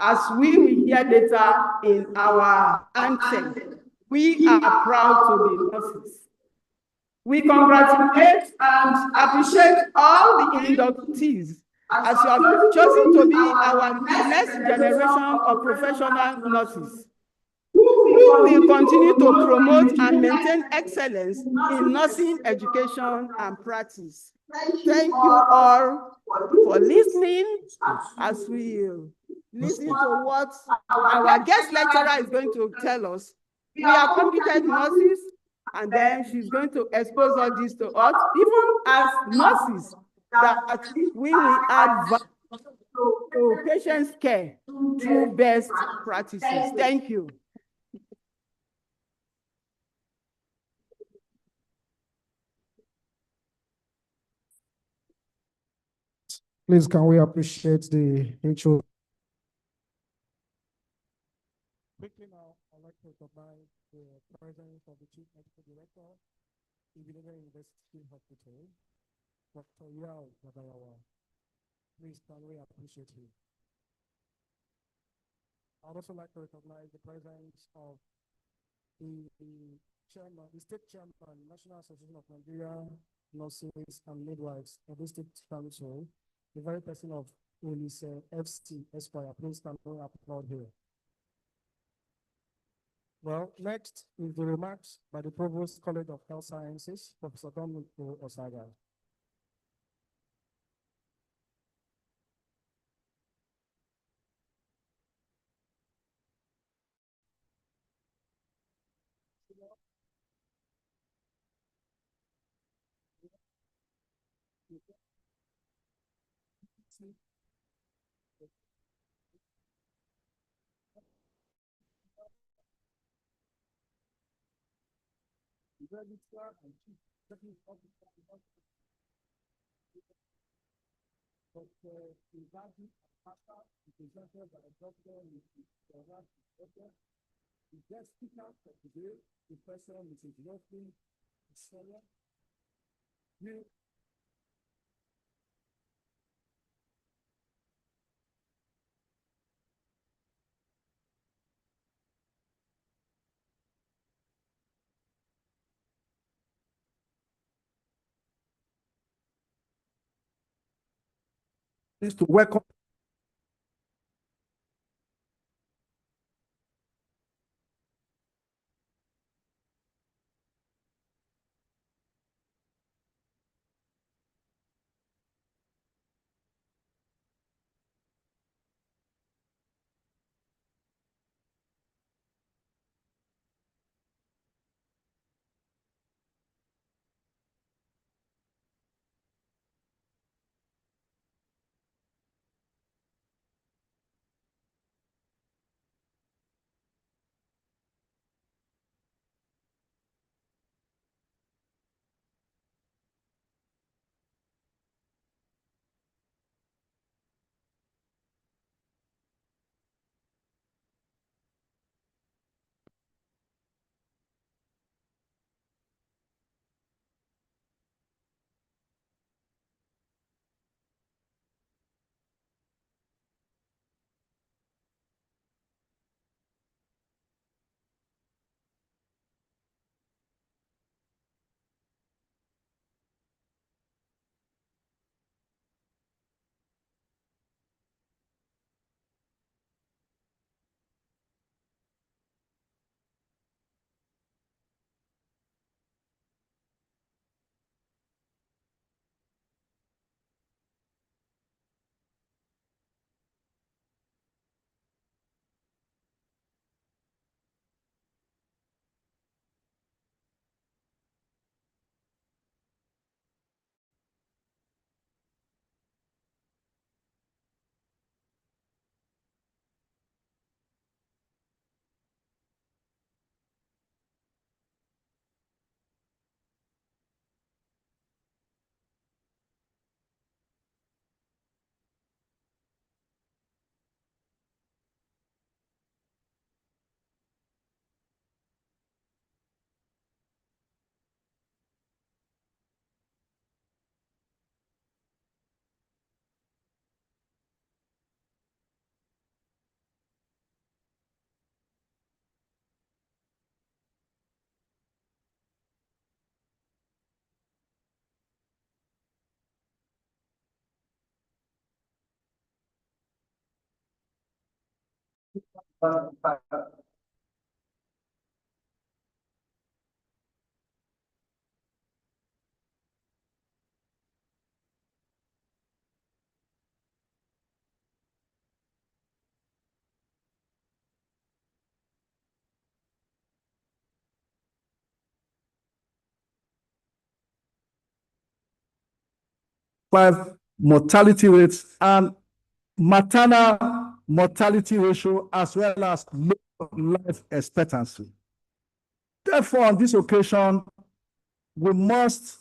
As we will hear later in our anthem, we are proud to be nurses. We congratulate and appreciate all the inductees as you have chosen to be our next generation of professional nurses who will continue to promote and maintain excellence in nursing education and practice. Thank you all for listening as we listen to what our guest lecturer is going to tell us. We are competent nurses, and then she's going to expose all this to us, even as nurses, that we will add value to patients' care through best practices. Thank you. Please, can we appreciate the intro? Quickly now, I'd like to recognize the presence of the Chief Medical Director, Ibilere University Hospital, Dr. Yao Nagayawa. Please, can we appreciate him? I'd also like to recognize the presence of the chairman, the state chairman, National Association of Nigeria Nurses and Midwives, of the State Council, the very person of Ulisse FC Esquire. Please, can we applaud here? Well, next is the remarks by the Provost College of Health Sciences, Professor Dominico Osaga. Registrar and Chief Executive Officer of Dr. Ibaji Apata, represented by Dr. Mrs. Gerard Oke. The guest speaker for today, Professor Mrs. Roslyn Australia. Is to welcome mortality rates and maternal mortality ratio, as well as low life expectancy. Therefore, on this occasion, we must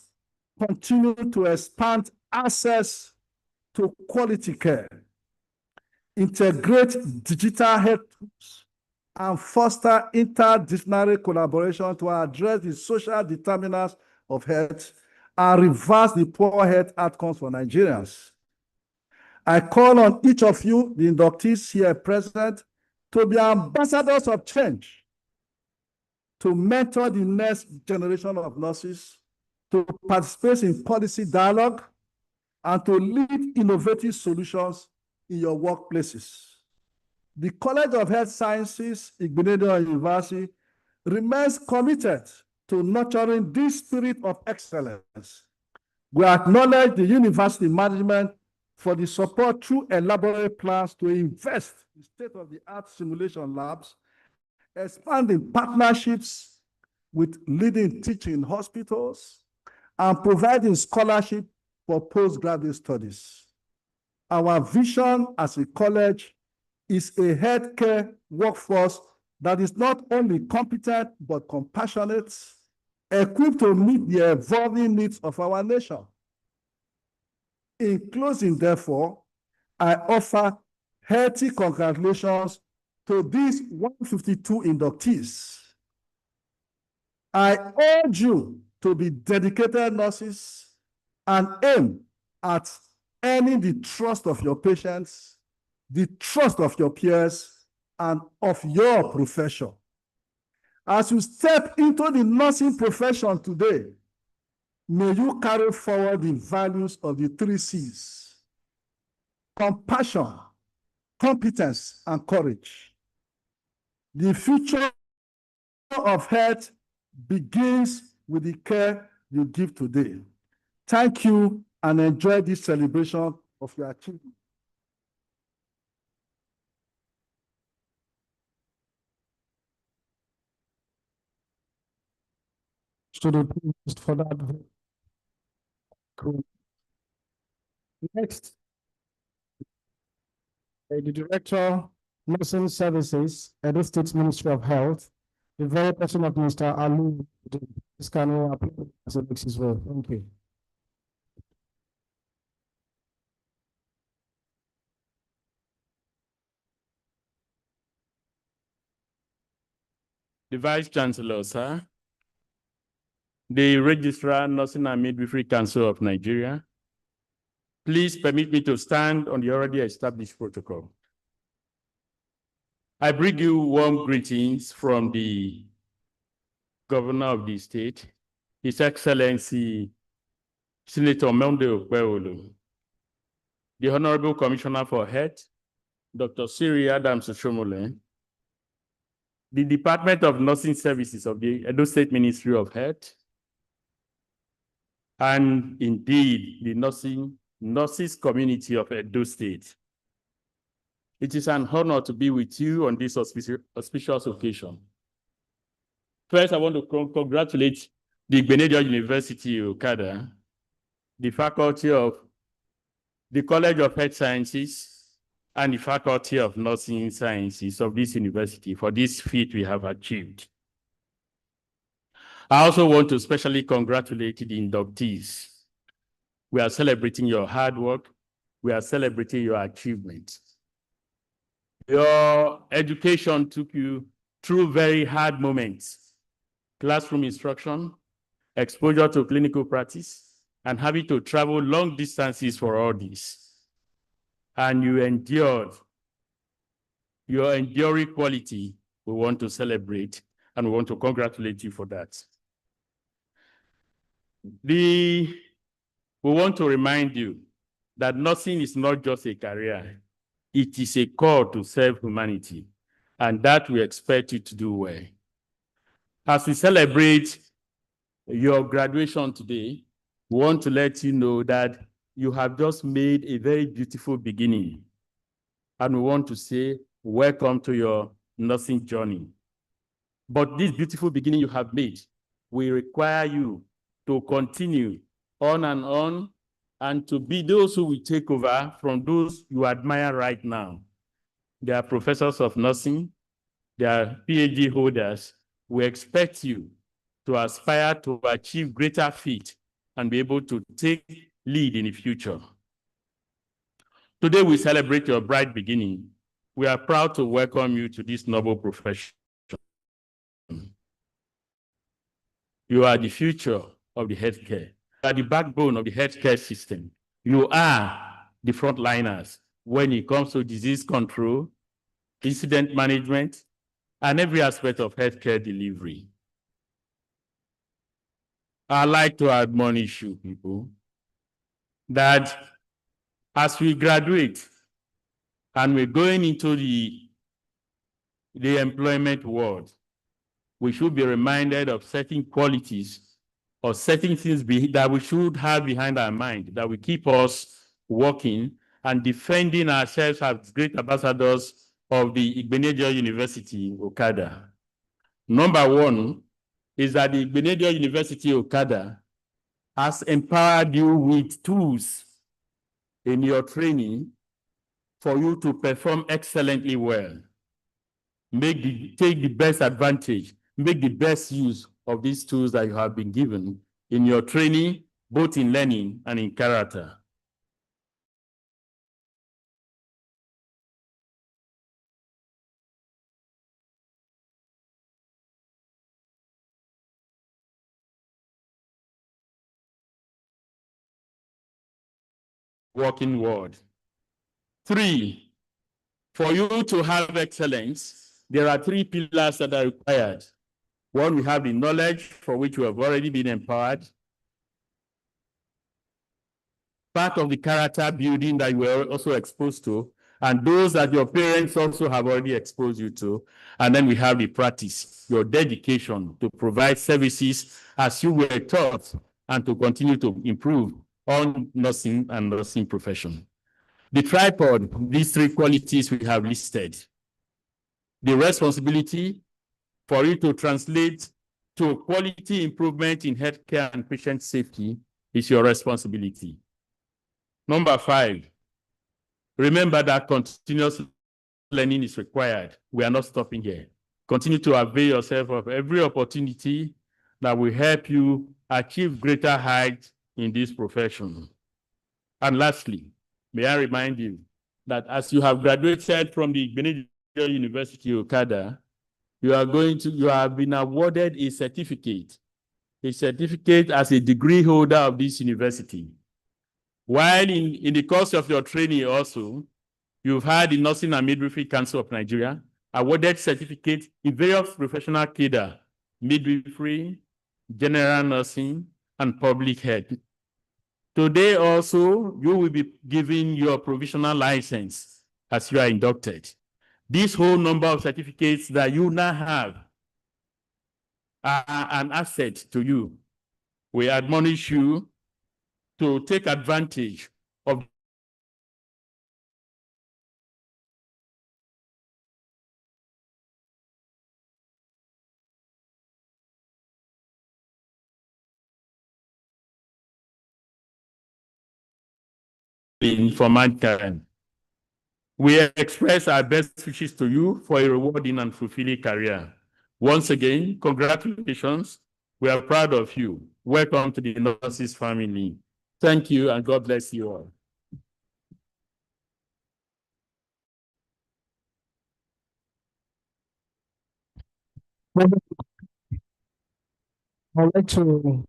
continue to expand access to quality care, integrate digital health tools, and foster interdisciplinary collaboration to address the social determinants of health and reverse the poor health outcomes for Nigerians. I call on each of you, the inductees here present, to be ambassadors of change, to mentor the next generation of nurses, to participate in policy dialogue, and to lead innovative solutions in your workplaces. The College of Health Sciences, Igbenedion University, remains committed to nurturing this spirit of excellence. We acknowledge the university management for the support through elaborate plans to invest in state-of-the-art simulation labs, expanding partnerships with leading teaching hospitals, and providing scholarship for postgraduate studies. Our vision as a college is a healthcare workforce that is not only competent, but compassionate, equipped to meet the evolving needs of our nation. In closing, therefore, I offer hearty congratulations to these 152 inductees. I urge you to be dedicated nurses and aim at earning the trust of your patients, the trust of your peers, and of your profession. As you step into the nursing profession today, may you carry forward the values of the 3 C's: compassion, competence, and courage. The future of health begins with the care you give today. Thank you, and enjoy this celebration of your achievement. Student for that. Cool. Next, the Director, Nursing Services, Edo State Ministry of Health, the very person of Mr. Ali. This can apply as a as well. Thank you. The Vice Chancellor, sir, the Registrar, Nursing and Midwifery Council of Nigeria, please permit me to stand on the already established protocol. I bring you warm greetings from the Governor of the state, His Excellency Senator Monday Okpebholo, the Honorable Commissioner for Health, Dr. Siri Adams-Oshomole, the Department of Nursing Services of the Edo State Ministry of Health, and indeed the nurses community of Edo State. It is an honor to be with you on this auspicious occasion. First, I want to congratulate the Igbenedion University, Okada, the faculty of the College of Health Sciences, and the Faculty of Nursing Sciences of this university for this feat we have achieved. I also want to especially congratulate the inductees. We are celebrating your hard work. We are celebrating your achievements. Your education took you through very hard moments: classroom instruction, exposure to clinical practice, and having to travel long distances for all this. And you endured. Your enduring quality, we want to celebrate, and we want to congratulate you for that. We want to remind you that nursing is not just a career. It is a call to serve humanity. and that we expect you to do well. As we celebrate your graduation today, we want to let you know that you have just made a very beautiful beginning. And we want to say, welcome to your nursing journey. But this beautiful beginning you have made will require you to continue on and to be those who will take over from those you admire right now. They are professors of nursing, they are PhD holders. We expect you to aspire to achieve greater feat and be able to take lead in the future. Today we celebrate your bright beginning. We are proud to welcome you to this noble profession. You are the future of the healthcare. You are the backbone of the healthcare system. You are the frontliners when it comes to disease control, incident management, and every aspect of healthcare delivery. I'd like to admonish you people that as we graduate and we're going into the employment world, we should be reminded of certain qualities or certain things that we should have behind our mind that will keep us working and defending ourselves as great ambassadors of the Igbenedion University, Okada. Number one is that the Igbenedion University, Okada has empowered you with tools in your training for you to perform excellently well. Take the best advantage, make the best use of these tools that you have been given in your training, both in learning and in character. Working world. 3, for you to have excellence, there are 3 pillars that are required. 1, we have the knowledge for which we have already been empowered. Part of the character building that you were also exposed to, and those that your parents also have already exposed you to. And then we have the practice, your dedication to provide services as you were taught and to continue to improve on nursing and nursing profession. The tripod, these 3 qualities we have listed. The responsibility for you to translate to quality improvement in healthcare and patient safety is your responsibility. Number 5, remember that continuous learning is required. We are not stopping here. Continue to avail yourself of every opportunity that will help you achieve greater heights in this profession. And lastly, may I remind you that as you have graduated from the Igbenedion University, Okada, you have been awarded a certificate as a degree holder of this university. While in the course of your training also, you've had the Nursing and Midwifery Council of Nigeria awarded certificates in various professional cadre, midwifery, general nursing, and public health. Today also, you will be given your provisional license as you are inducted. This whole number of certificates that you now have are an asset to you. We admonish you to take advantage of for mankind. We express our best wishes to you for a rewarding and fulfilling career. Once again, congratulations. We are proud of you. Welcome to the nurses family. Thank you, and God bless you all. I'd like to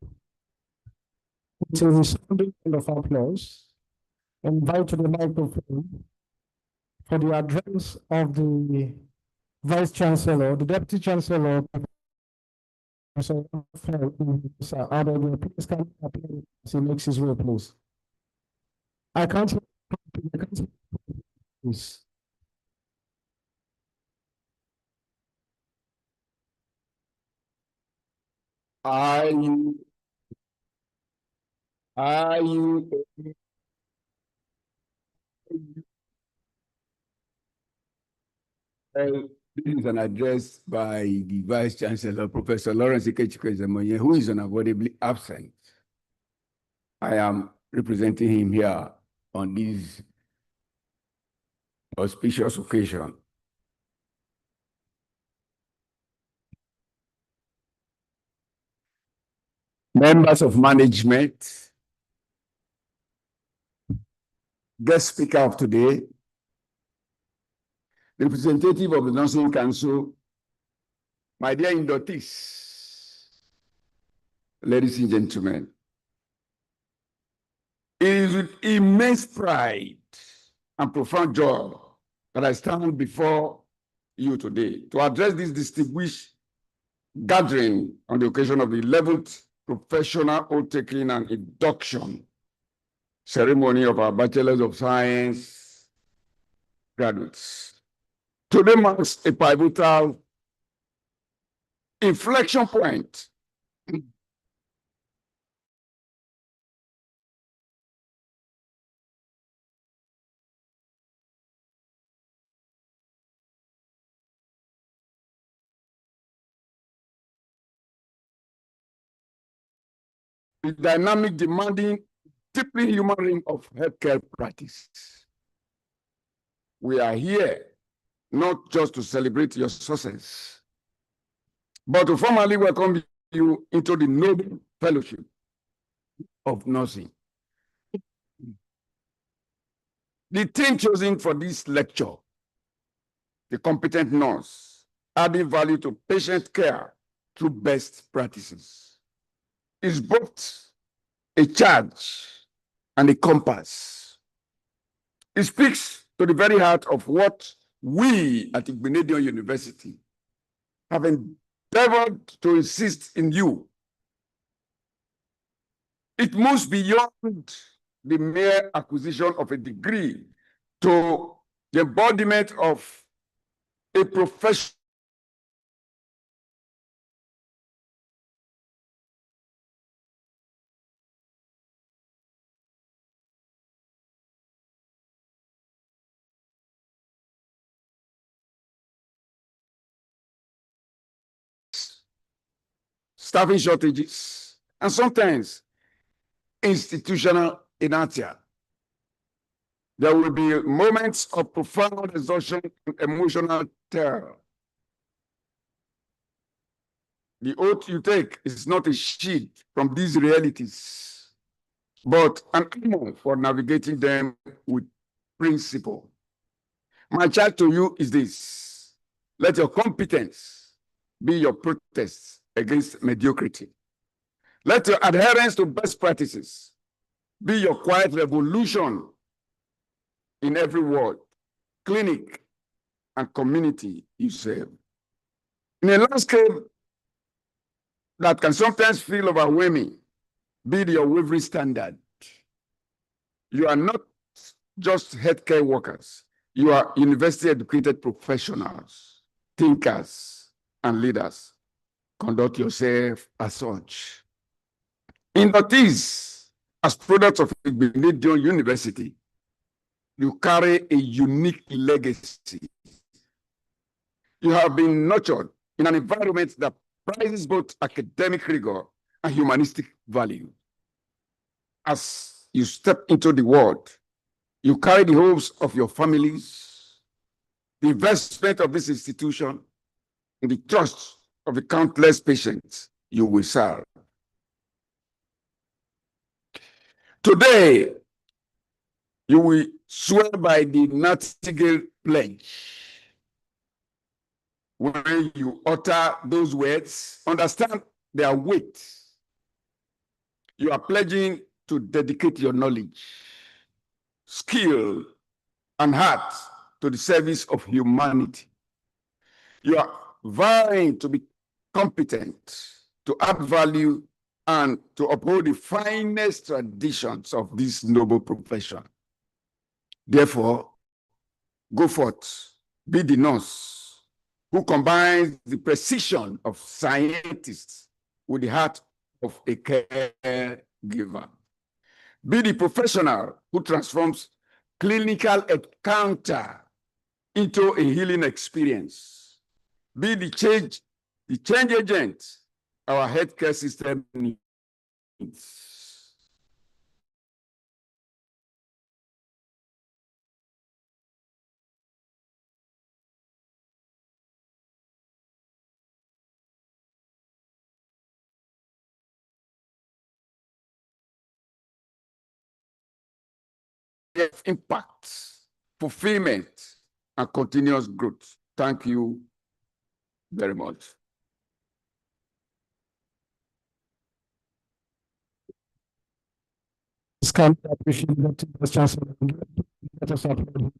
resounding round of applause, invite to the microphone for the address of the Vice Chancellor, the Deputy Chancellor, Professor Adel, please come up as he makes his way, please. I can't please. I, this is an address by the Vice Chancellor, Professor Lawrence Ikechukwu-Ezemonye, who is unavoidably absent. I am representing him here on this auspicious occasion. Members of management, guest speaker of today, representative of the Nursing Council, my dear inductees, ladies and gentlemen, it is with immense pride and profound joy that I stand before you today to address this distinguished gathering on the occasion of the 11th professional oath-taking and induction ceremony of our Bachelors of Science graduates. Today marks a pivotal inflection point the dynamic, demanding, deeply human realm of healthcare practice. We are here not just to celebrate your success, but to formally welcome you into the noble fellowship of nursing. The theme chosen for this lecture, the competent nurse, adding value to patient care through best practices, is both a charge and a compass. It speaks to the very heart of what we at Igbinedion University have endeavored to insist in you. It moves beyond the mere acquisition of a degree to the embodiment of a profession staffing shortages, and sometimes institutional inertia. There will be moments of profound exhaustion and emotional terror. The oath you take is not a shield from these realities, but an armor for navigating them with principle. My charge to you is this: let your competence be your protest against mediocrity. Let your adherence to best practices be your quiet revolution in every ward, clinic, and community you serve. In a landscape that can sometimes feel overwhelming, be your unwavering standard. You are not just healthcare workers. You are university-educated professionals, thinkers, and leaders. Conduct yourself as such. Inductees, as products of Igbinedion University, you carry a unique legacy. You have been nurtured in an environment that prizes both academic rigor and humanistic value. As you step into the world, you carry the hopes of your families, the investment of this institution, and the trust of the countless patients you will serve. Today, you will swear by the Nightingale Pledge. When you utter those words, understand their weight. You are pledging to dedicate your knowledge, skill, and heart to the service of humanity. You are vowing to be competent, to add value, and to uphold the finest traditions of this noble profession. Therefore, go forth, be the nurse who combines the precision of scientists with the heart of a caregiver. Be the professional who transforms clinical encounter into a healing experience. Be the change agent our healthcare system needs. Impact, fulfillment, and continuous growth. Thank you very much. Appreciate that, Vice Chancellor. Let us applaud.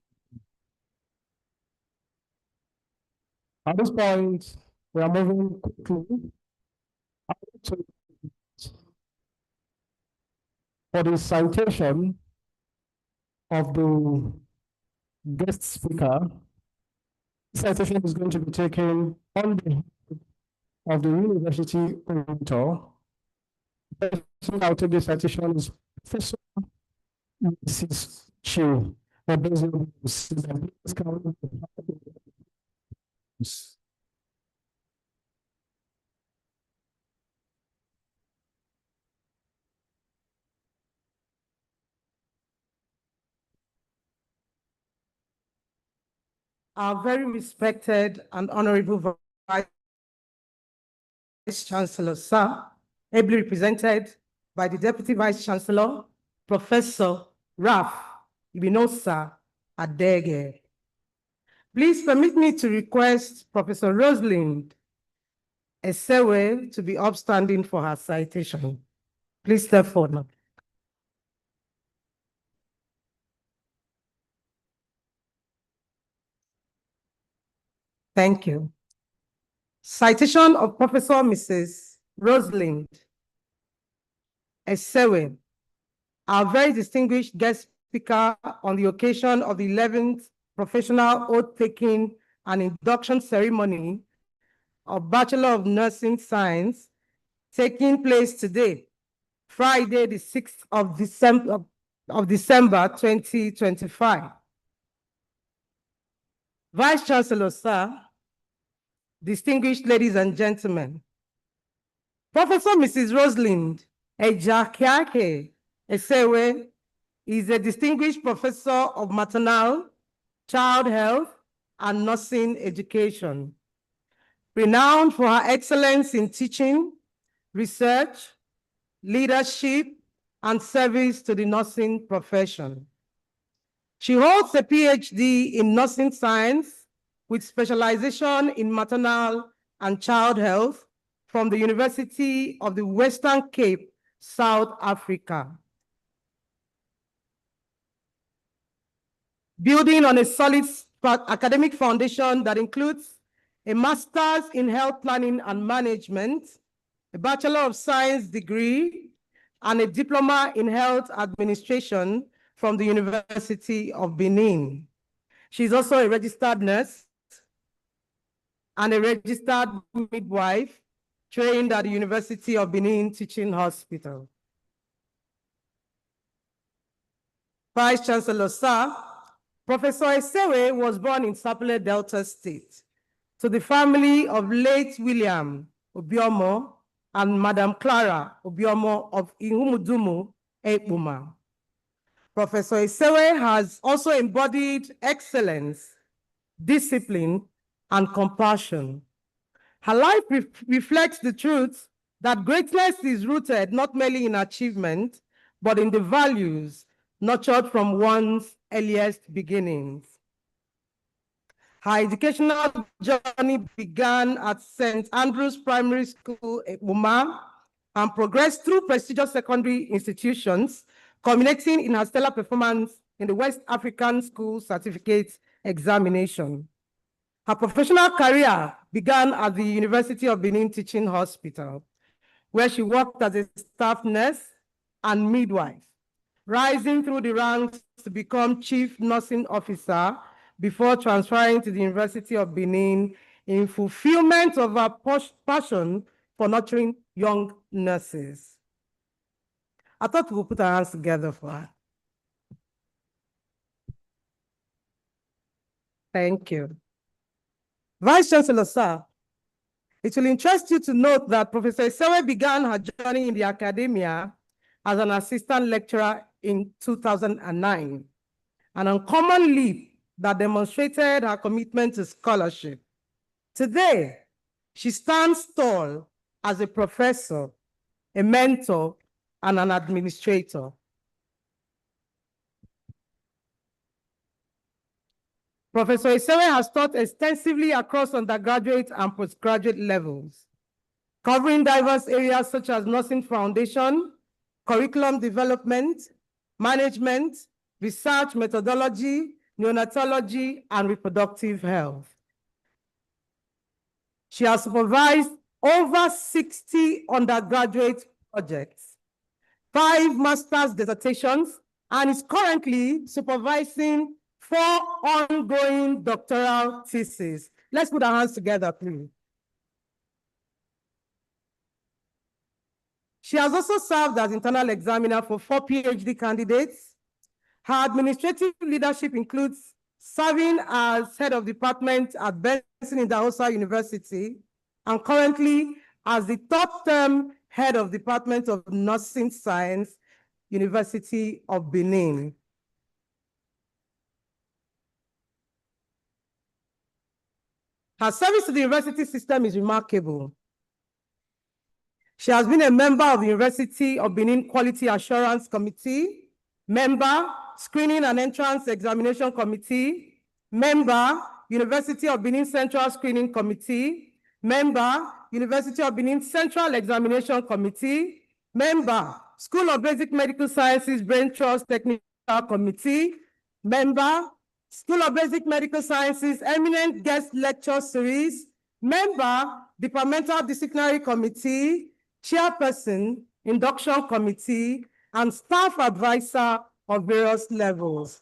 At this point, we are moving quickly for the citation of the guest speaker. The citation is going to be taken on behalf of the university auditor. The person I'll take the citation is Professor Mrs. Chiu. Our very respected and honorable Vice Chancellor, sir, ably represented by the Deputy Vice Chancellor, Professor Raf Ibinosa Adege. Please permit me to request Professor Rosalind Esewe to be upstanding for her citation. Please step forward now. Thank you. Citation of Professor Mrs. Rosalind Esewe, our very distinguished guest speaker on the occasion of the 11th Professional Oath-Taking and Induction Ceremony of Bachelor of Nursing Science, taking place today, Friday, the 6th of December 2025. Vice Chancellor, sir, distinguished ladies and gentlemen, Professor Mrs. Rosalind Ejakiake Esewe is a distinguished professor of maternal, child health, and nursing education, renowned for her excellence in teaching, research, leadership, and service to the nursing profession. She holds a PhD in nursing science with specialization in maternal and child health from the University of the Western Cape, South Africa. Building on a solid academic foundation that includes a master's in health planning and management, a Bachelor of Science degree, and a diploma in health administration from the University of Benin. She's also a registered nurse and a registered midwife trained at the University of Benin Teaching Hospital. Vice Chancellor, sir, Professor Esewe was born in Sapele, Delta State, to the family of late William Obiomo and Madam Clara Obiomo of Ihumudumu, Ekpuma. Professor Esewe has also embodied excellence, discipline, and compassion. Her life reflects the truth that greatness is rooted not merely in achievement, but in the values nurtured from one's earliest beginnings. Her educational journey began at St. Andrew's Primary School, Ekpuma, and progressed through prestigious secondary institutions, culminating in her stellar performance in the West African School Certificate Examination. Her professional career began at the University of Benin Teaching Hospital, where she worked as a staff nurse and midwife, rising through the ranks to become Chief Nursing Officer before transferring to the University of Benin in fulfillment of her passion for nurturing young nurses. I thought we would put our hands together for her. Thank you. Vice Chancellor, sir, it will interest you to note that Professor Isewe began her journey in the academia as an assistant lecturer in 2009, an uncommon leap that demonstrated her commitment to scholarship. Today, she stands tall as a professor, a mentor, and an administrator. Professor Isewe has taught extensively across undergraduate and postgraduate levels, covering diverse areas such as nursing foundation, curriculum development, management, research methodology, neonatology, and reproductive health. She has supervised over 60 undergraduate projects, 5 master's dissertations, and is currently supervising 4 ongoing doctoral theses. Let's put our hands together, please. She has also served as internal examiner for 4 PhD candidates. Her administrative leadership includes serving as head of department at Benson Idahosa University and currently as the third-term head of Department of Nursing Science, University of Benin. Her service to the university system is remarkable. She has been a member of the University of Benin Quality Assurance Committee, member, Screening and Entrance Examination Committee, member, University of Benin Central Screening Committee, member, University of Benin Central Examination Committee, member, School of Basic Medical Sciences Brain Trust Technical Committee, member, School of Basic Medical Sciences Eminent Guest Lecture Series, member, Departmental Disciplinary Committee, chairperson, Induction Committee, and staff advisor of various levels.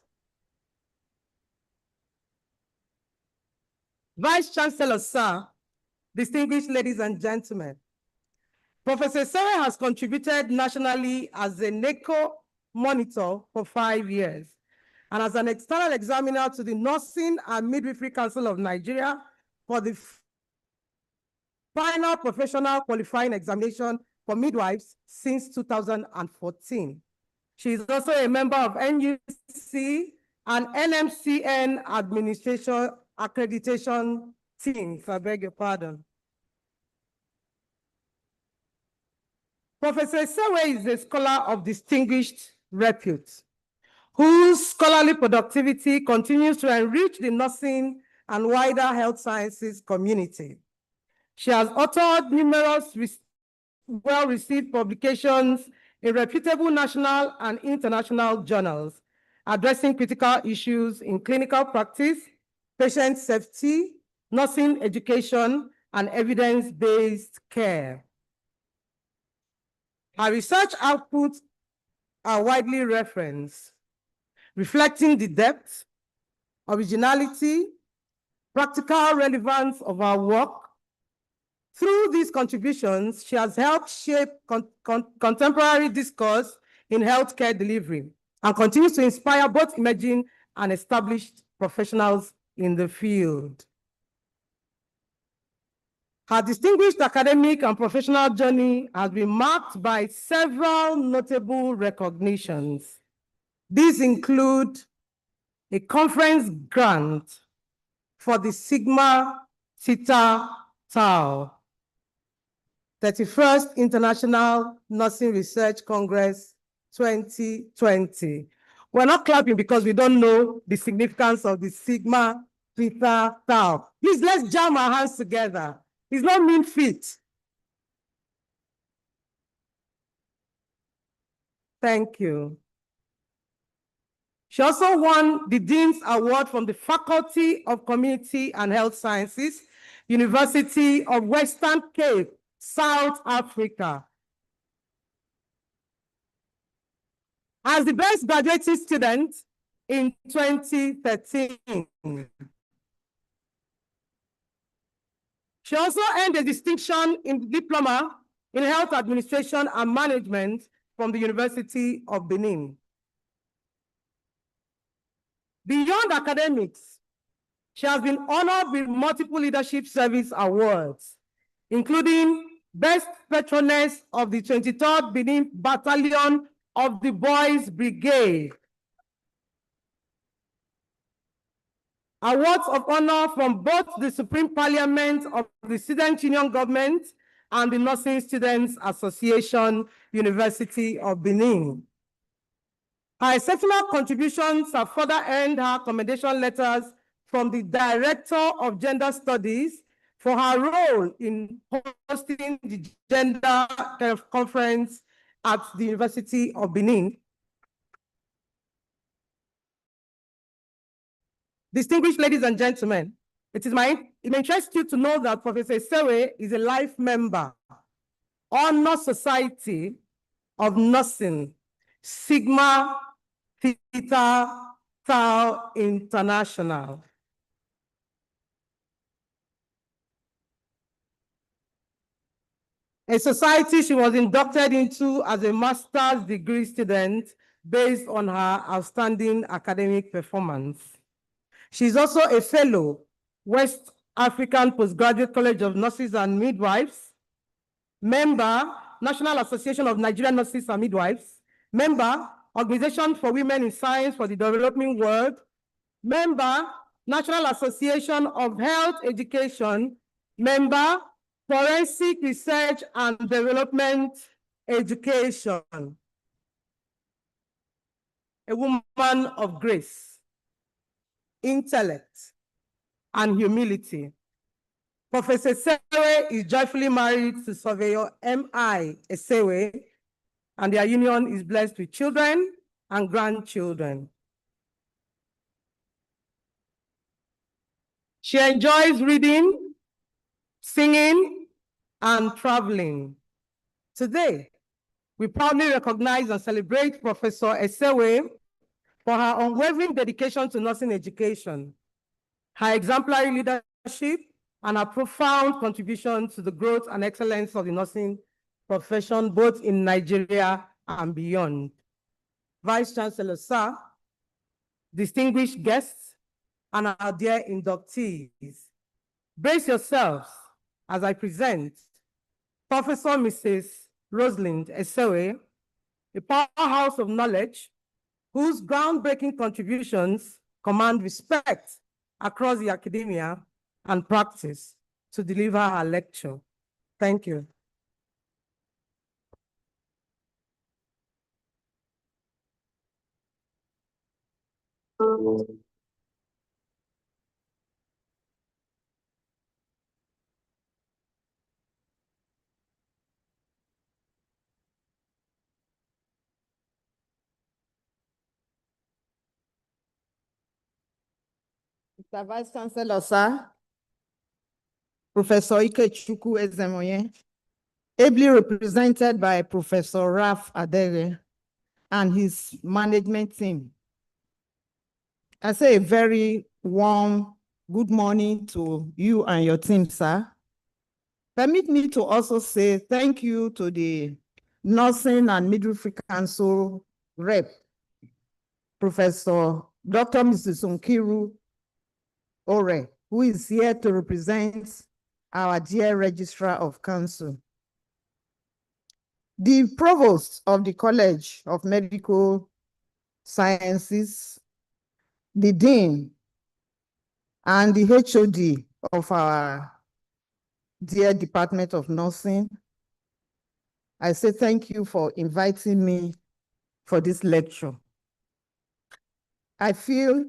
Vice Chancellor, sir, distinguished ladies and gentlemen, Professor Isewe has contributed nationally as a NACO monitor for 5 years and as an external examiner to the Nursing and Midwifery Council of Nigeria for the final professional qualifying examination for midwives since 2014. She is also a member of NUC and NMCN administration accreditation teams. I beg your pardon. Professor Isewe is a scholar of distinguished repute, whose scholarly productivity continues to enrich the nursing and wider health sciences community. She has authored numerous well-received publications in reputable national and international journals, addressing critical issues in clinical practice, patient safety, nursing education, and evidence-based care. Her research outputs are widely referenced, reflecting the depth, originality, practical relevance of our work. Through these contributions, she has helped shape contemporary discourse in healthcare delivery and continues to inspire both emerging and established professionals in the field. Her distinguished academic and professional journey has been marked by several notable recognitions. These include a conference grant for the Sigma Theta Tau 31st International Nursing Research Congress 2020. We're not clapping because we don't know the significance of the Sigma Theta Tau. Please, let's jam our hands together. It's not mean feat. Thank you. She also won the Dean's Award from the Faculty of Community and Health Sciences, University of Western Cape, South Africa. As the best graduating student in 2013. She also earned a distinction in diploma in health administration and management from the University of Benin. Beyond academics, she has been honored with multiple leadership service awards, including Best Patroness of the 23rd Benin Battalion of the Boys Brigade, awards of honor from both the Supreme Parliament of the Student Union Government and the Nursing Students Association, University of Benin. Her exceptional contributions have further earned her commendation letters from the Director of Gender Studies for her role in hosting the Gender Conference at the University of Benin. Distinguished ladies and gentlemen, it may interest you to know that Professor Esewe is a life member, Honor Society of Nursing, Sigma Theta Tau International. A society she was inducted into as a master's degree student based on her outstanding academic performance. She's also a fellow, West African Postgraduate College of Nurses and Midwives, member, National Association of Nigerian Nurses and Midwives, member, Organization for Women in Science for the Developing World, member, National Association of Health Education, member, Forensic Research and Development Education. A woman of grace, intellect, and humility. Professor Esewe is joyfully married to Surveyor M.I. Esewe, and their union is blessed with children and grandchildren. She enjoys reading, singing, and traveling. Today, we proudly recognize and celebrate Professor Esewe for her unwavering dedication to nursing education, her exemplary leadership, and her profound contribution to the growth and excellence of the nursing profession, both in Nigeria and beyond. Vice Chancellor, sir, distinguished guests, and our dear inductees, brace yourselves as I present Professor Mrs. Rosalind Esewe, a powerhouse of knowledge whose groundbreaking contributions command respect across the academia and practice, to deliver her lecture. Thank you. Mr. Vice Chancellor, sir, Professor Ikechukwu Ezemoye, ably represented by Professor Raf Adere and his management team. I say a very warm good morning to you and your team, sir. Permit me to also say thank you to the Nursing and Midwifery Council rep, Professor Dr. Mrs. Nkiru Ore, who is here to represent our dear Registrar of Council. The Provost of the College of Medical Sciences, the Dean, and the HOD of our dear Department of Nursing, I say thank you for inviting me for this lecture. I feel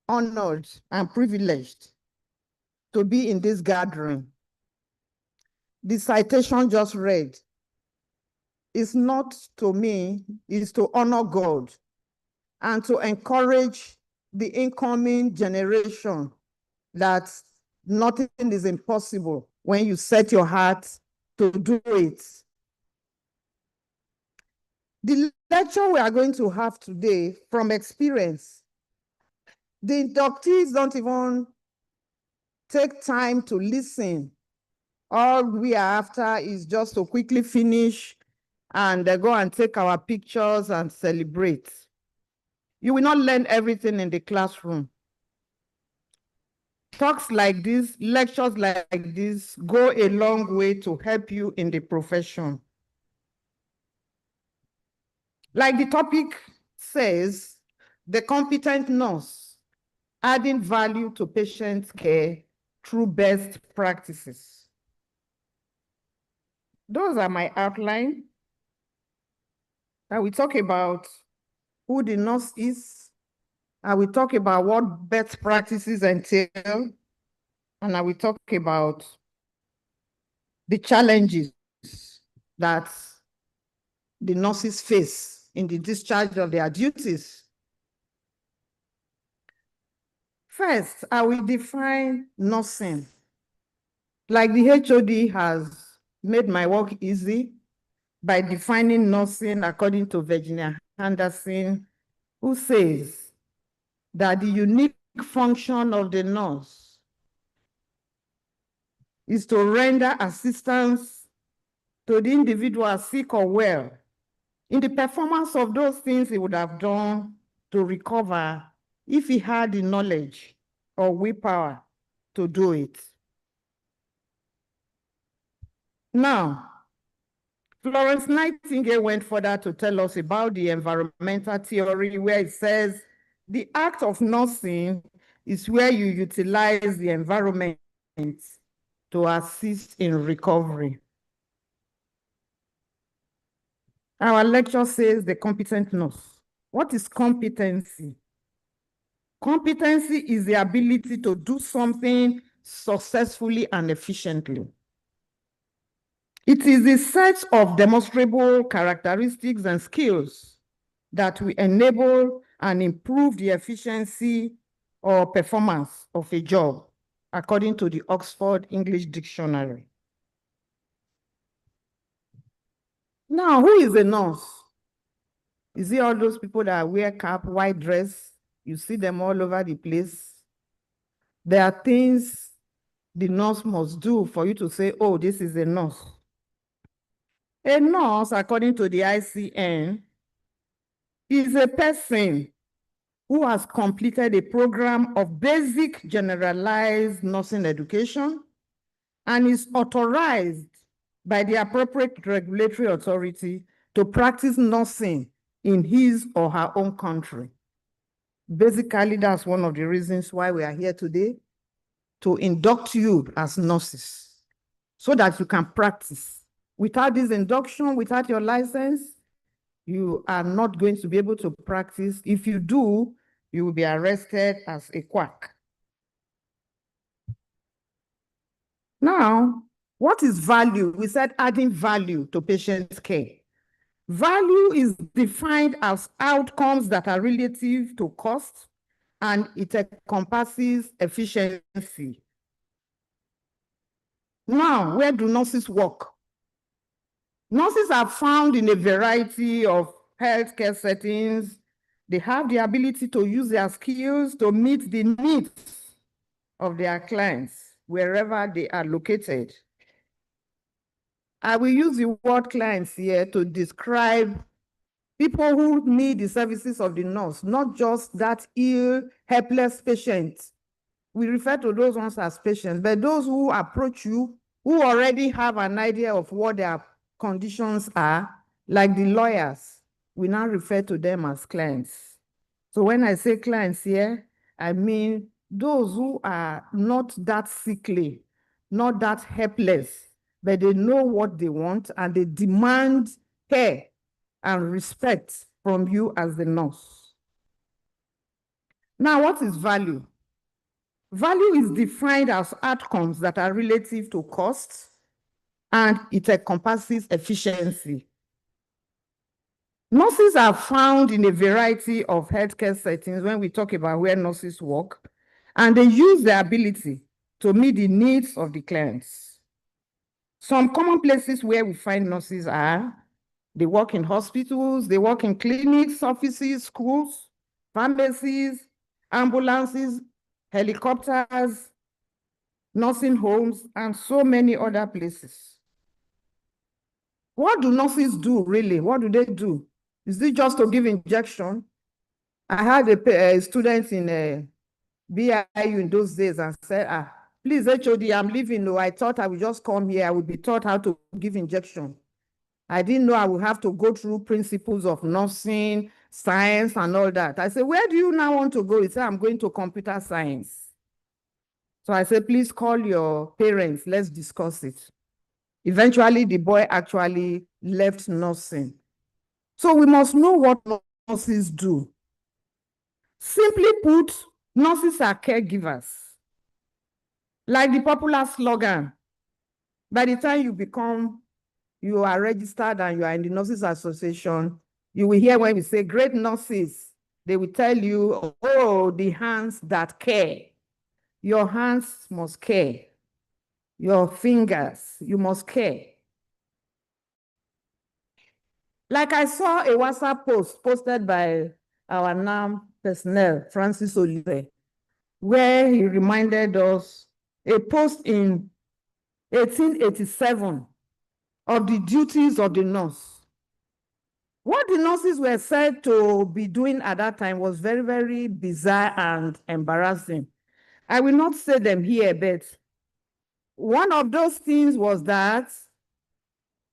honored and privileged to be in this gathering. The citation just read is not to me, is to honor God and to encourage the incoming generation that nothing is impossible when you set your heart to do it. The lecture we are going to have today, from experience, the inductees don't even take time to listen All we are after is just to quickly finish and go and take our pictures and celebrate. You will not learn everything in the classroom. Talks like this, lectures like this go a long way to help you in the profession. Like the topic says, the competent nurse, adding value to patient care through best practices. Those are my outline. I will talk about who the nurse is. I will talk about what best practices entail. And I will talk about the challenges that the nurses face in the discharge of their duties. First, I will define nursing. Like the HOD has made my work easy by defining nursing according to Virginia Anderson, who says that the unique function of the nurse is to render assistance to the individual sick or well in the performance of those things he would have done to recover if he had the knowledge or willpower to do it. Now, Florence Nightingale went further to tell us about the environmental theory, where it says the act of nursing is where you utilize the environment to assist in recovery. Our lecture says the competent nurse. What is competency? Competency is the ability to do something successfully and efficiently. It is the set of demonstrable characteristics and skills that will enable and improve the efficiency or performance of a job, according to the Oxford English Dictionary. Now, who is a nurse? Is it all those people that wear cap, white dress? You see them all over the place. There are things the nurse must do for you to say, oh, this is a nurse. A nurse, according to the ICN, is a person who has completed a program of basic generalized nursing education and is authorized by the appropriate regulatory authority to practice nursing in his or her own country. Basically, that's one of the reasons why we are here today, to induct you as nurses so that you can practice. Without this induction, without your license, you are not going to be able to practice. If you do, you will be arrested as a quack. Now, what is value? We said adding value to patient care. Value is defined as outcomes that are relative to cost, and it encompasses efficiency. Now, where do nurses work? Nurses are found in a variety of healthcare settings. They have the ability to use their skills to meet the needs of their clients wherever they are located. I will use the word clients here to describe people who need the services of the nurse, not just that ill, helpless patient. We refer to those ones as patients, but those who approach you, who already have an idea of what their conditions are, like the lawyers, we now refer to them as clients. So when I say clients here, I mean those who are not that sickly, not that helpless, but they know what they want and they demand care and respect from you as the nurse. Now, what is value? Value is defined as outcomes that are relative to cost, and it encompasses efficiency. Nurses are found in a variety of healthcare settings when we talk about where nurses work, and they use their ability to meet the needs of the clients. Some common places where we find nurses are, they work in hospitals, they work in clinics, offices, schools, pharmacies, ambulances, helicopters, nursing homes, and so many other places. What do nurses do really? What do they do? Is it just to give injection? I had a student in BIU in those days and said, please, HOD, I'm leaving. No, I thought I would just come here. I would be taught how to give injection. I didn't know I would have to go through principles of nursing, science, and all that. I said, where do you now want to go? He said, I'm going to computer science. So I said, please call your parents. Let's discuss it. Eventually, the boy actually left nursing. So we must know what nurses do. Simply put, nurses are caregivers. Like the popular slogan, by the time you are registered and you are in the Nurses Association, you will hear when we say great nurses, they will tell you, oh, the hands that care. Your hands must care. Your fingers, you must care. Like I saw a WhatsApp post posted by our NAM personnel, Francis Olive, where he reminded us a post in 1887 of the duties of the nurse. What the nurses were said to be doing at that time was very, very bizarre and embarrassing. I will not say them here, but one of those things was that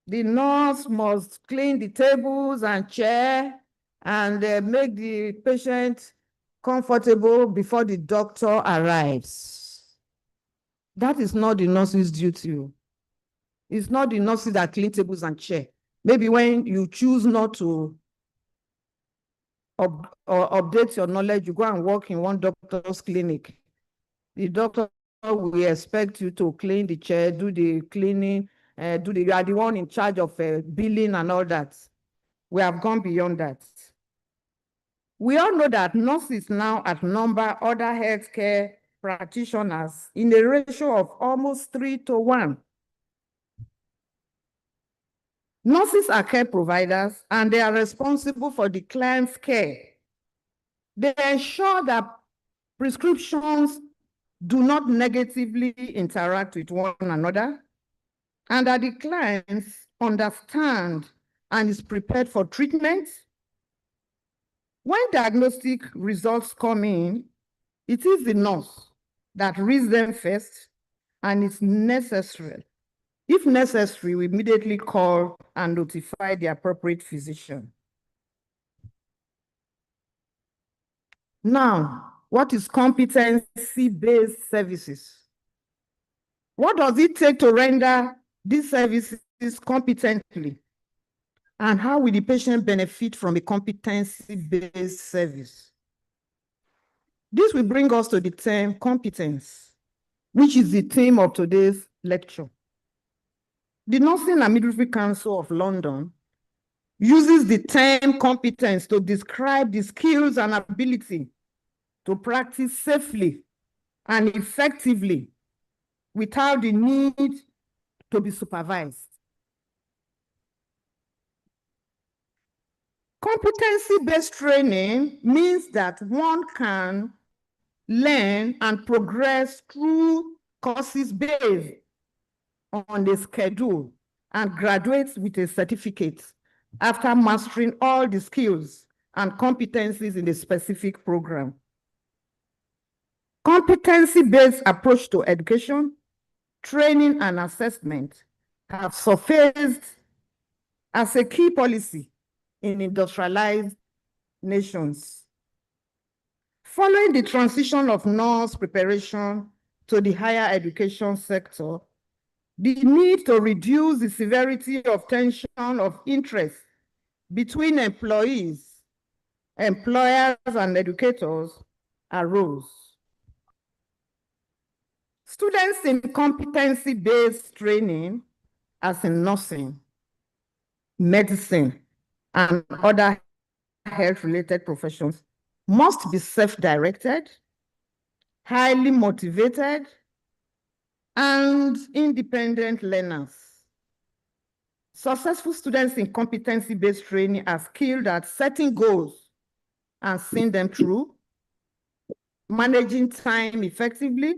the nurse must clean the tables and chair and make the patient comfortable before the doctor arrives. That is not the nurse's duty. It's not the nurses that clean tables and chair. Maybe when you choose not to update your knowledge, you go and work in one doctor's clinic. The doctor will expect you to clean the chair, do the cleaning, you are the one in charge of billing and all that. We have gone beyond that. We all know that nurses now outnumber other healthcare practitioners in a ratio of almost 3-to-1. Nurses are care providers and they are responsible for the client's care. They ensure that prescriptions do not negatively interact with one another and that the clients understand and is prepared for treatment. When diagnostic results come in, it is the nurse that reads them first and it's necessary. If necessary, we immediately call and notify the appropriate physician. Now, what is competency-based services? What does it take to render these services competently? And how will the patient benefit from a competency-based service? This will bring us to the term competence, which is the theme of today's lecture. The Nursing and Midwifery Council of London uses the term competence to describe the skills and ability to practice safely and effectively without the need to be supervised. Competency-based training means that one can learn and progress through courses based on the schedule and graduate with a certificate after mastering all the skills and competencies in the specific program. Competency-based approach to education, training, and assessment have surfaced as a key policy in industrialized nations. Following the transition of nurse preparation to the higher education sector, the need to reduce the severity of tension of interest between employees, employers, and educators arose. Students in competency-based training, as in nursing, medicine, and other health-related professions, must be self-directed, highly motivated, and independent learners. Successful students in competency-based training are skilled at setting goals and seeing them through, managing time effectively,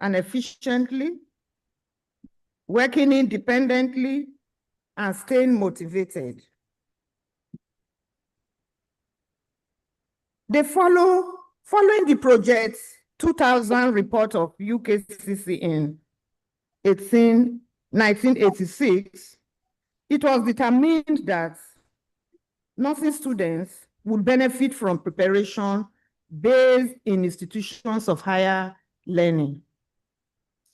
and efficiently, working independently, and staying motivated. Following the Project 2000 report of UKCC in 1986, it was determined that nursing students would benefit from preparation based in institutions of higher learning,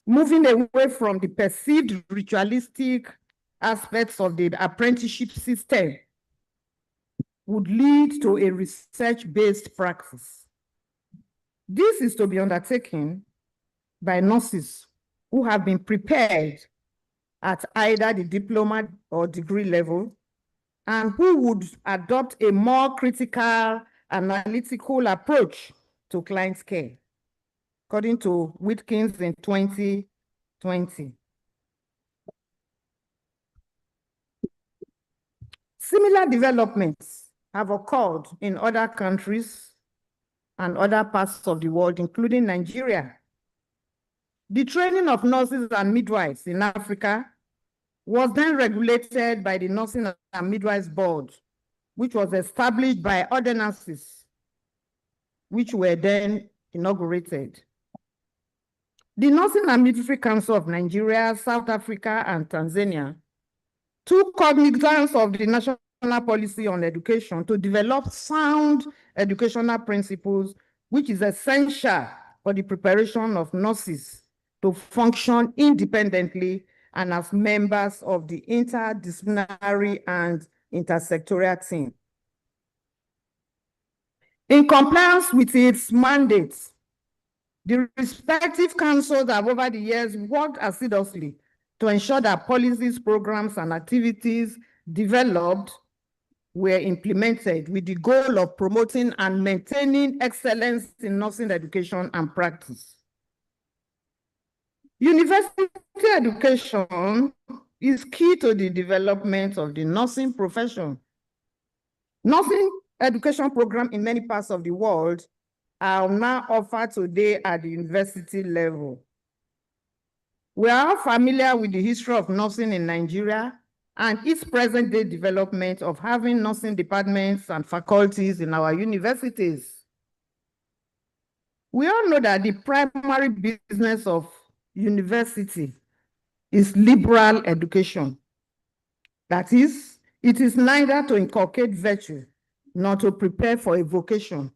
moving away from the perceived ritualistic aspects of the apprenticeship system would lead to a research-based practice. This is to be undertaken by nurses who have been prepared at either the diploma or degree level and who would adopt a more critical, analytical approach to client care, according to Whitkins in 2020. Similar developments have occurred in other countries and other parts of the world, including Nigeria. The training of nurses and midwives in Africa was then regulated by the Nursing and Midwives Board, which was established by ordinances, which were then inaugurated. The Nursing and Midwifery Council of Nigeria, South Africa, and Tanzania took cognizance of the national policy on education to develop sound educational principles, which is essential for the preparation of nurses to function independently and as members of the interdisciplinary and intersectorial team. In compliance with its mandates, the respective councils have over the years worked assiduously to ensure that policies, programs, and activities developed were implemented with the goal of promoting and maintaining excellence in nursing education and practice. University education is key to the development of the nursing profession. Nursing education programs in many parts of the world are now offered today at the university level. We are all familiar with the history of nursing in Nigeria and its present-day development of having nursing departments and faculties in our universities. We all know that the primary business of university is liberal education. That is, it is neither to inculcate virtue nor to prepare for a vocation,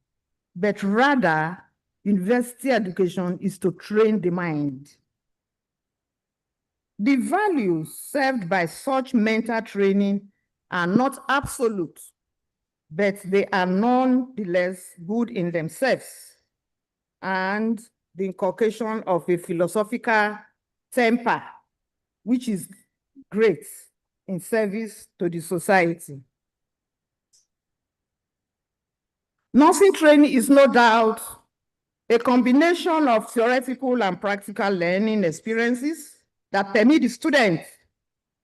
but rather university education is to train the mind. The values served by such mental training are not absolute, but they are nonetheless good in themselves, and the inculcation of a philosophical temper, which is great in service to the society. Nursing training is no doubt a combination of theoretical and practical learning experiences that permit the students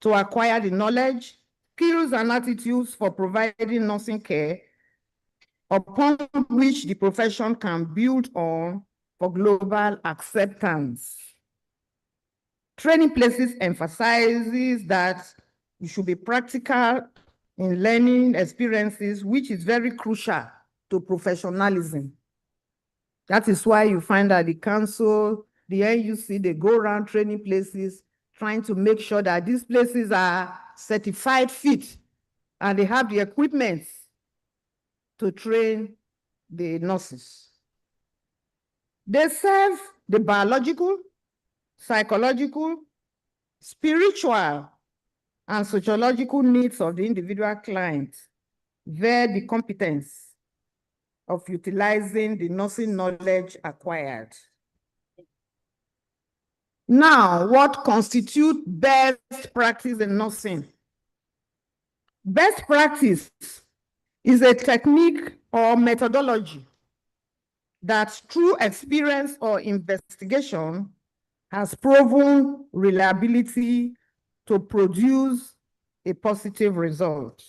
to acquire the knowledge, skills, and attitudes for providing nursing care upon which the profession can build on for global acceptance. Training places emphasizes that you should be practical in learning experiences, which is very crucial to professionalism. That is why you find that the council, the NUC, they go around training places, trying to make sure that these places are certified fit and they have the equipment to train the nurses. They serve the biological, psychological, spiritual, and sociological needs of the individual client via the competence of utilizing the nursing knowledge acquired. Now, what constitutes best practice in nursing? Best practice is a technique or methodology that through experience or investigation has proven reliability to produce a positive result.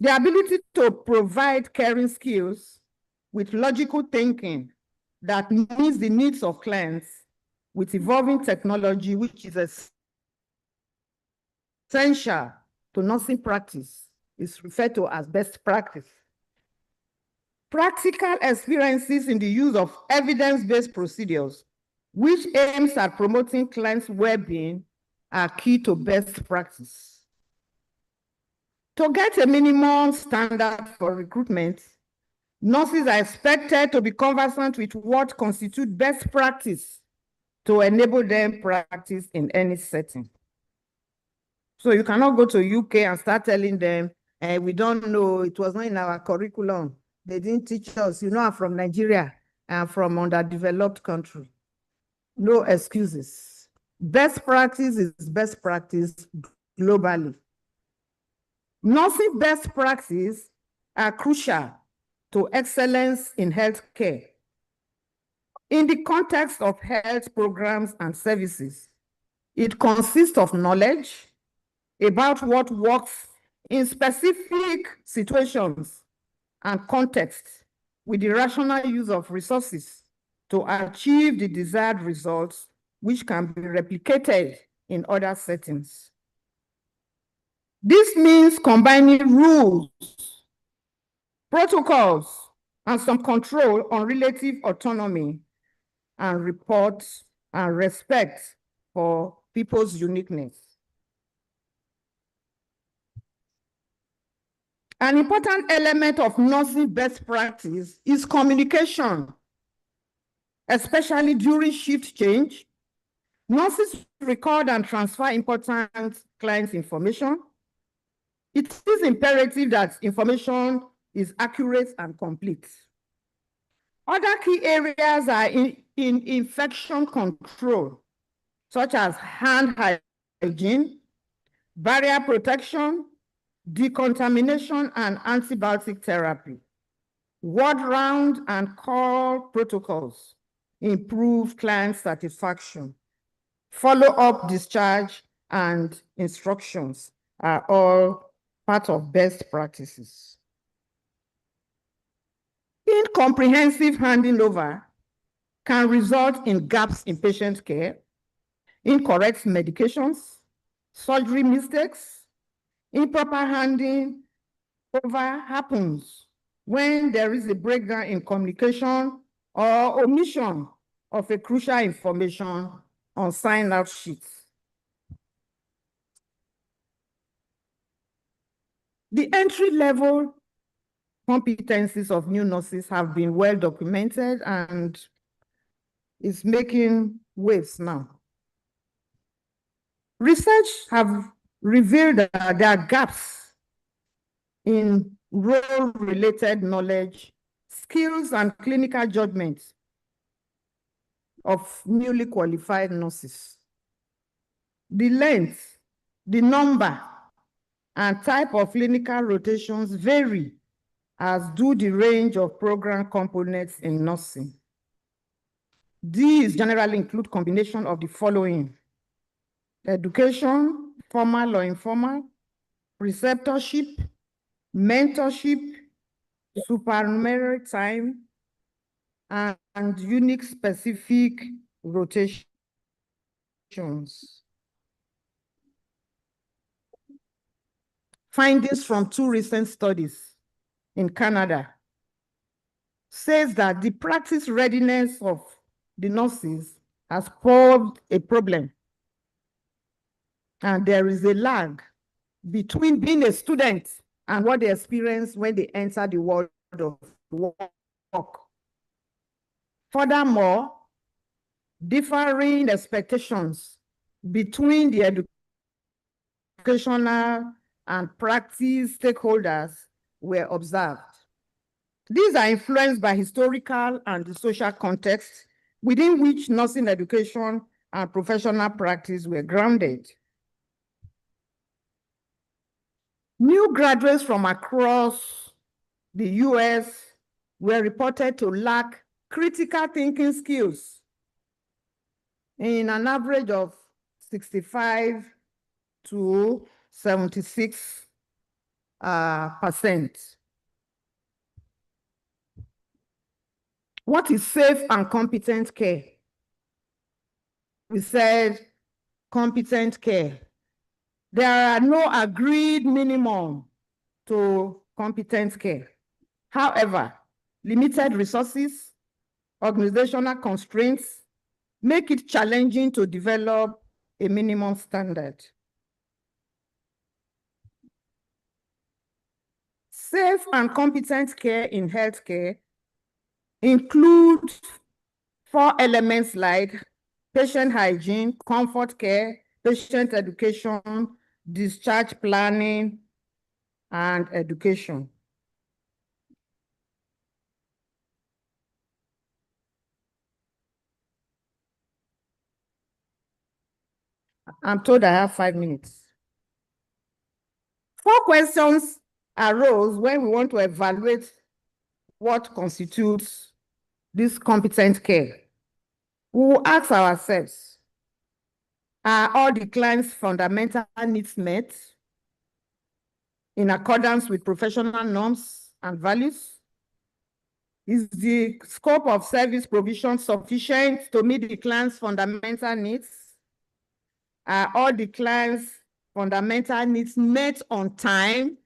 The ability to provide caring skills with logical thinking that meets the needs of clients with evolving technology, which is essential to nursing practice, is referred to as best practice. Practical experiences in the use of evidence-based procedures, which aims at promoting clients' well-being, are key to best practice. To get a minimum standard for recruitment, nurses are expected to be conversant with what constitutes best practice to enable them practice in any setting. So you cannot go to UK and start telling them, we don't know, it was not in our curriculum. They didn't teach us, you know, I'm from Nigeria and from underdeveloped country. No excuses. Best practice is best practice globally. Nursing best practices are crucial to excellence in healthcare. In the context of health programs and services, it consists of knowledge about what works in specific situations and contexts with the rational use of resources to achieve the desired results, which can be replicated in other settings. This means combining rules, protocols, and some control on relative autonomy and reports and respect for people's uniqueness. An important element of nursing best practice is communication, especially during shift change. Nurses record and transfer important client information. It is imperative that information is accurate and complete. Other key areas are in infection control, such as hand hygiene, barrier protection, decontamination, and antibiotic therapy. Ward round and call protocols improve client satisfaction. Follow-up discharge and instructions are all part of best practices. Incomprehensive handing over can result in gaps in patient care, incorrect medications, surgery mistakes. Improper handing over happens when there is a breakdown in communication or omission of a crucial information on sign-out sheets. The entry-level competencies of new nurses have been well documented and is making waves now. Research have revealed that there are gaps in role-related knowledge, skills, and clinical judgments of newly qualified nurses. The length, the number, and type of clinical rotations vary, as do the range of program components in nursing. These generally include combination of the following: education, formal or informal, preceptorship, mentorship, supernumerary time, and unique specific rotations. Findings from 2 recent studies in Canada says that the practice readiness of the nurses has posed a problem. And there is a lag between being a student and what they experience when they enter the world of work. Furthermore, differing expectations between the educational and practice stakeholders were observed. These are influenced by historical and the social context within which nursing education and professional practice were grounded. New graduates from across the US were reported to lack critical thinking skills in an average of 65 to 76%. What is safe and competent care? we said competent care. There are no agreed minimum to competent care. However, limited resources, organizational constraints make it challenging to develop a minimum standard. Safe and competent care in healthcare include 4 elements like patient hygiene, comfort care, patient education, discharge planning, and education. I'm told I have 5 minutes. 4 questions arose when we want to evaluate what constitutes this competent care. We will ask ourselves, are all the client's fundamental needs met in accordance with professional norms and values? Is the scope of service provision sufficient to meet the client's fundamental needs? Are all the client's fundamental needs met on time?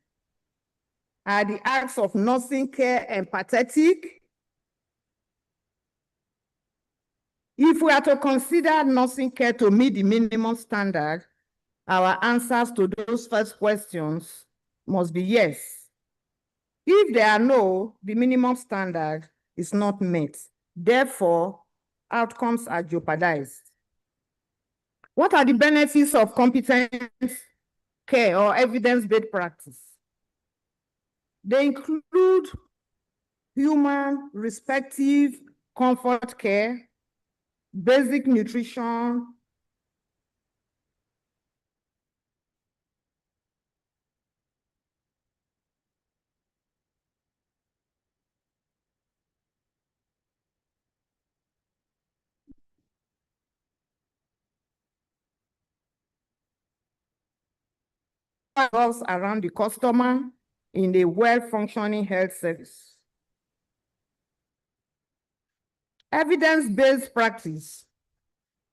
Are the acts of nursing care empathetic? If we are to consider nursing care to meet the minimum standard, our answers to those first questions must be yes. If there are no, the minimum standard is not met. Therefore, outcomes are jeopardized. What are the benefits of competent care or evidence-based practice? They include human, respective, comfort care, basic nutrition, revolves around the customer in a well-functioning health service. Evidence-based practice,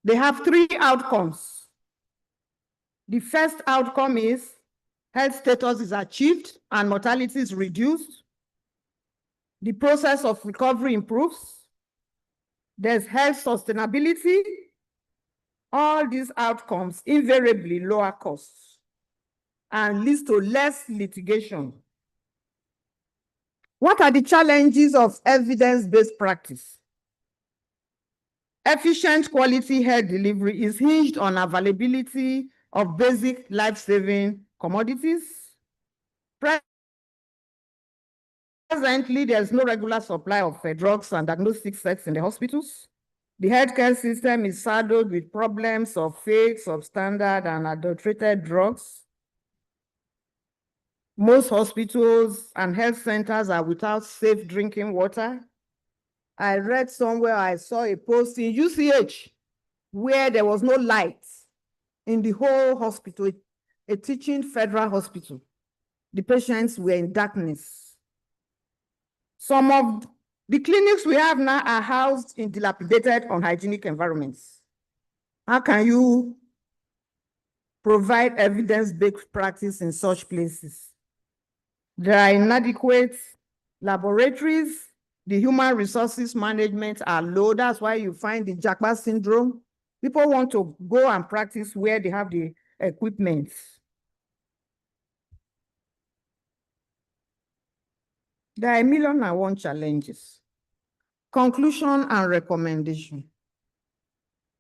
they have 3 outcomes. The first outcome is health status is achieved and mortality is reduced. The process of recovery improves. There's health sustainability. All these outcomes invariably lower costs and leads to less litigation. What are the challenges of evidence-based practice? Efficient quality health delivery is hinged on availability of basic life-saving commodities. Presently, there's no regular supply of drugs and diagnostic sets in the hospitals. The healthcare system is saddled with problems of fake, substandard, and adulterated drugs. Most hospitals and health centers are without safe drinking water. I read somewhere, I saw a post in UCH where there was no light in the whole hospital, a teaching federal hospital. The patients were in darkness. Some of the clinics we have now are housed in dilapidated, unhygienic environments. How can you provide evidence-based practice in such places? There are inadequate laboratories. The human resources management are low. That's why you find the Japa syndrome. People want to go and practice where they have the equipment. There are 1,000,001 challenges. Conclusion and recommendation.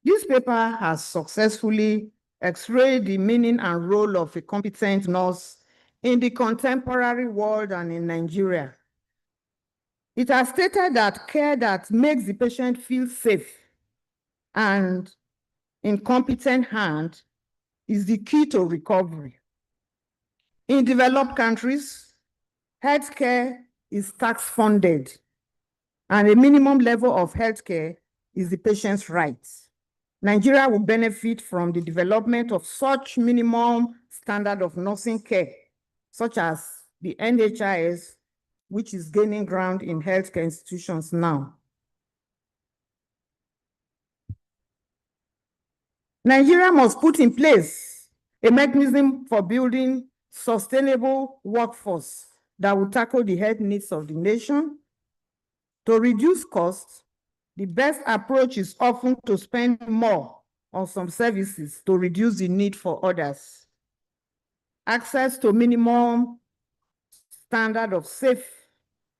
This paper has successfully x-rayed the meaning and role of a competent nurse in the contemporary world and in Nigeria. It has stated that care that makes the patient feel safe and in competent hands is the key to recovery. In developed countries, healthcare is tax funded, and a minimum level of healthcare is the patient's rights. Nigeria will benefit from the development of such minimum standard of nursing care, such as the NHIS, which is gaining ground in healthcare institutions now. Nigeria must put in place a mechanism for building sustainable workforce that will tackle the health needs of the nation. To reduce costs, the best approach is often to spend more on some services to reduce the need for others. Access to minimum standard of safe,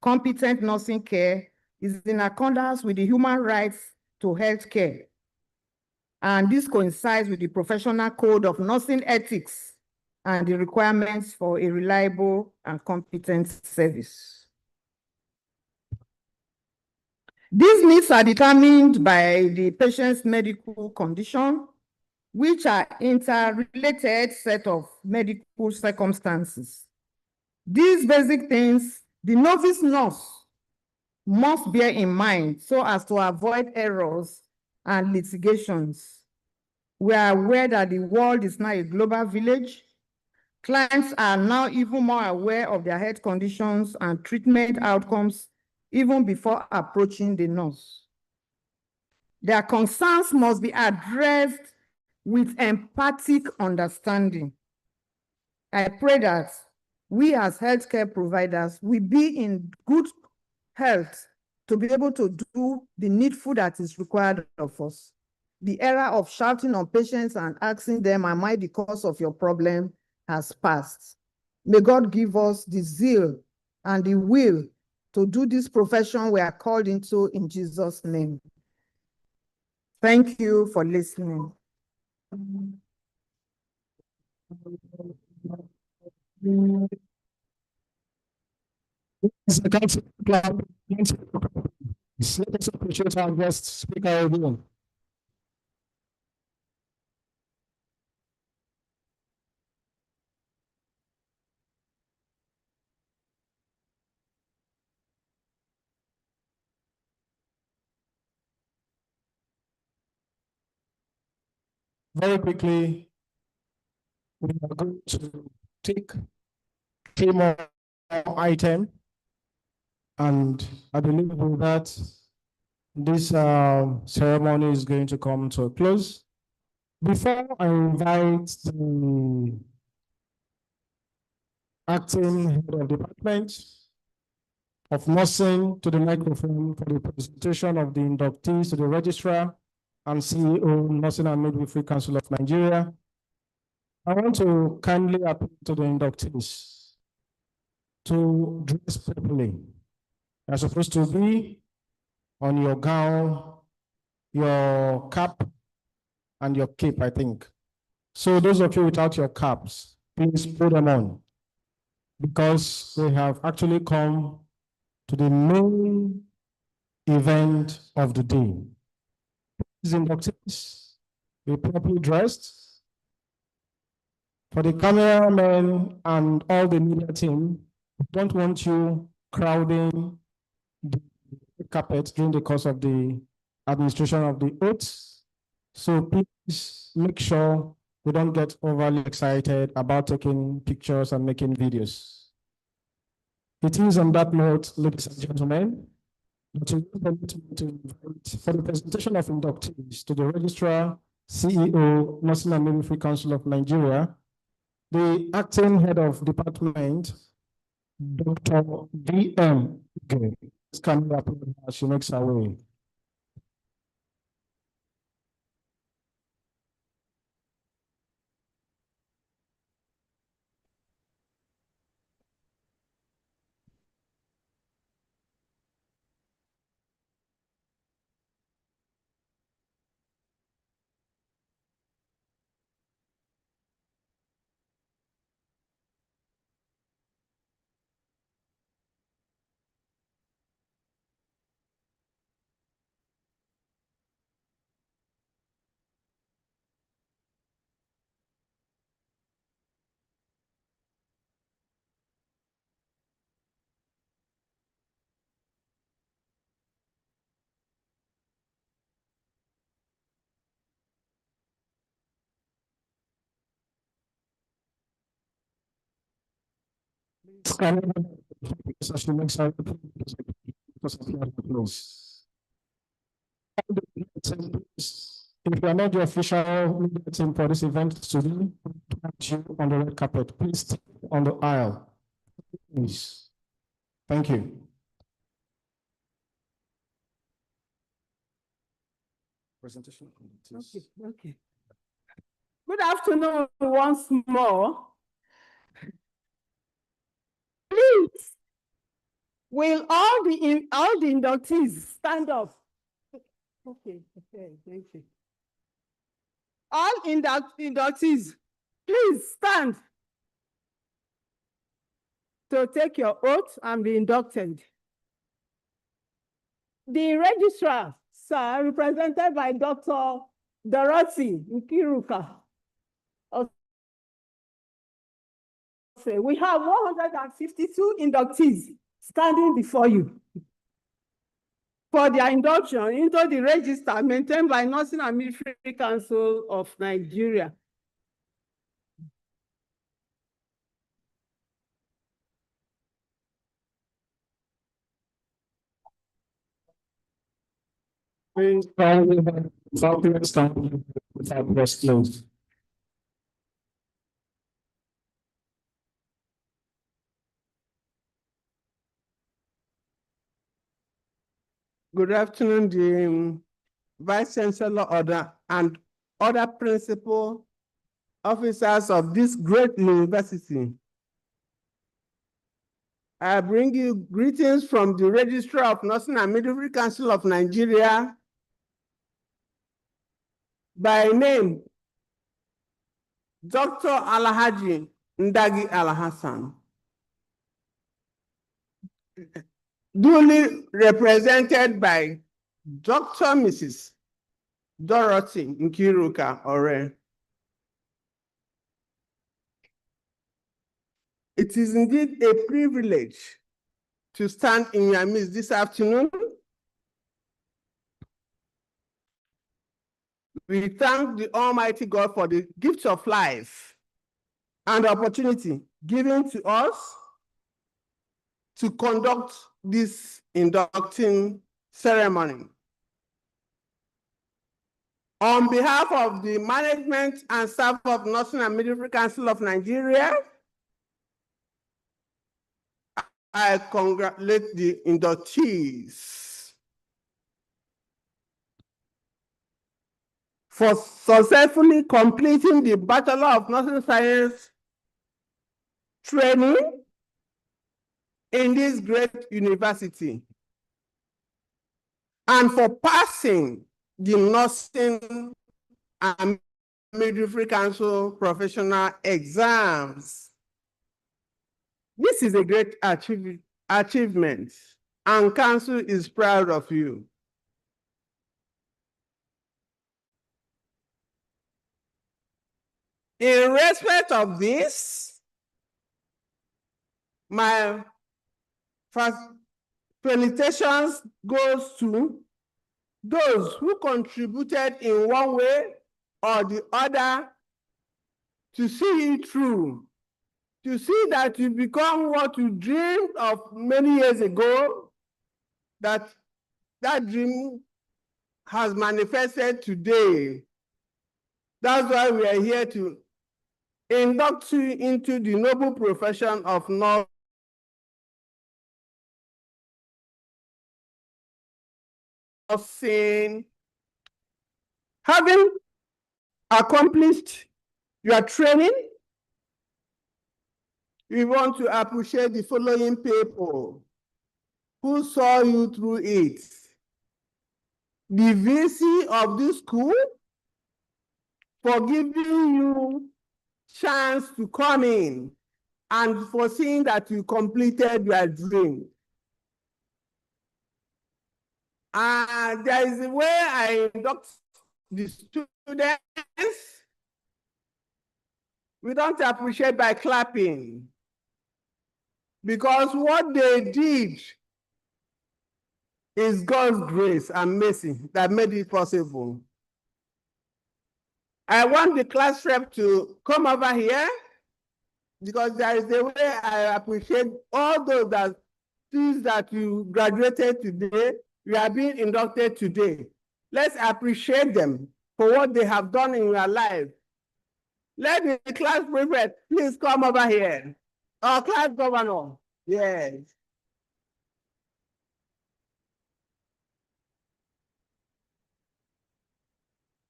competent nursing care is in accordance with the human rights to health care. And this coincides with the Professional Code of Nursing Ethics and the requirements for a reliable and competent service. These needs are determined by the patient's medical condition, which are interrelated set of medical circumstances. These basic things, the novice nurse must bear in mind so as to avoid errors and litigations. We are aware that the world is now a global village. Clients are now even more aware of their health conditions and treatment outcomes even before approaching the nurse. Their concerns must be addressed with empathic understanding. I pray that we as healthcare providers will be in good health to be able to do the needful that is required of us. The era of shouting on patients and asking them, am I the cause of your problem, has passed. May God give us the zeal and the will to do this profession we are called into in Jesus' name. Thank you for listening. Let us appreciate our guest speaker again. Very quickly, we are going to take 3 more items, and I believe with that, this ceremony is going to come to a close. Before I invite the acting head of department of nursing to the microphone for the presentation of the inductees to the registrar and CEO, Nursing and Midwifery Council of Nigeria, I want to kindly appeal to the inductees to dress properly. You're supposed to be on your gown, your cap, and your cape, I think. So those of you without your caps, please put them on, because we have actually come to the main event of the day. These inductees, be properly dressed. For the cameramen and all the media team, we don't want you crowding the carpet during the course of the administration of the oaths. So please make sure we don't get overly excited about taking pictures and making videos. It is on that note, ladies and gentlemen, that we permit me to invite for the presentation of inductees to the registrar, CEO, Nursing and Midwifery Council of Nigeria, the acting head of department, Dr. V.M. Gay. This coming up as she makes her way. As she makes her because of your applause. If you are not the official media team for this event today, we invite you on the red carpet. Please stay on the aisle. Please. Thank you. Presentation. Okay, okay. Good afternoon once more. Please, will all the inductees stand up? Okay, okay, thank you. All inductees, please stand to take your oath and be inducted. The registrar, sir, represented by Dr. Dorothy Nkiruka. We have 152 inductees standing before you for their induction into the register maintained by Nursing and Midwifery Council of Nigeria. Please kindly have appropriate stand without press closed. Good afternoon, the Vice Chancellor and other principal officers of this great university. I bring you greetings from the Registrar of Nursing and Midwifery Council of Nigeria. By name, Dr. Alhaji Ndagi Alhassan. Duly represented by Dr. Mrs. Dorothy Nkiruka Ore. It is indeed a privilege to stand in your midst this afternoon. We thank the Almighty God for the gift of life and opportunity given to us to conduct this inducting ceremony. On behalf of the management and staff of Nursing and Midwifery Council of Nigeria, I congratulate the inductees for successfully completing the Bachelor of Nursing Science training in this great university and for passing the Nursing and Midwifery Council professional exams. This is a great achievement, and Council is proud of you. In respect of this, my first felicitations goes to those who contributed in one way or the other to see it through, to see that you become what you dreamed of many years ago, that dream has manifested today. That's why we are here to induct you into the noble profession of nursing. Having accomplished your training, we want to appreciate the following people who saw you through it. The VC of this school for giving you chance to come in and for seeing that you completed your dream. There is a way I induct the students. We don't appreciate by clapping, because what they did is God's grace and mercy that made it possible. I want the class rep to come over here, because there is a way I appreciate all those that you graduated today, you are being inducted today. Let's appreciate them for what they have done in your life. Let the class prefect please come over here. Our class governor. Yes.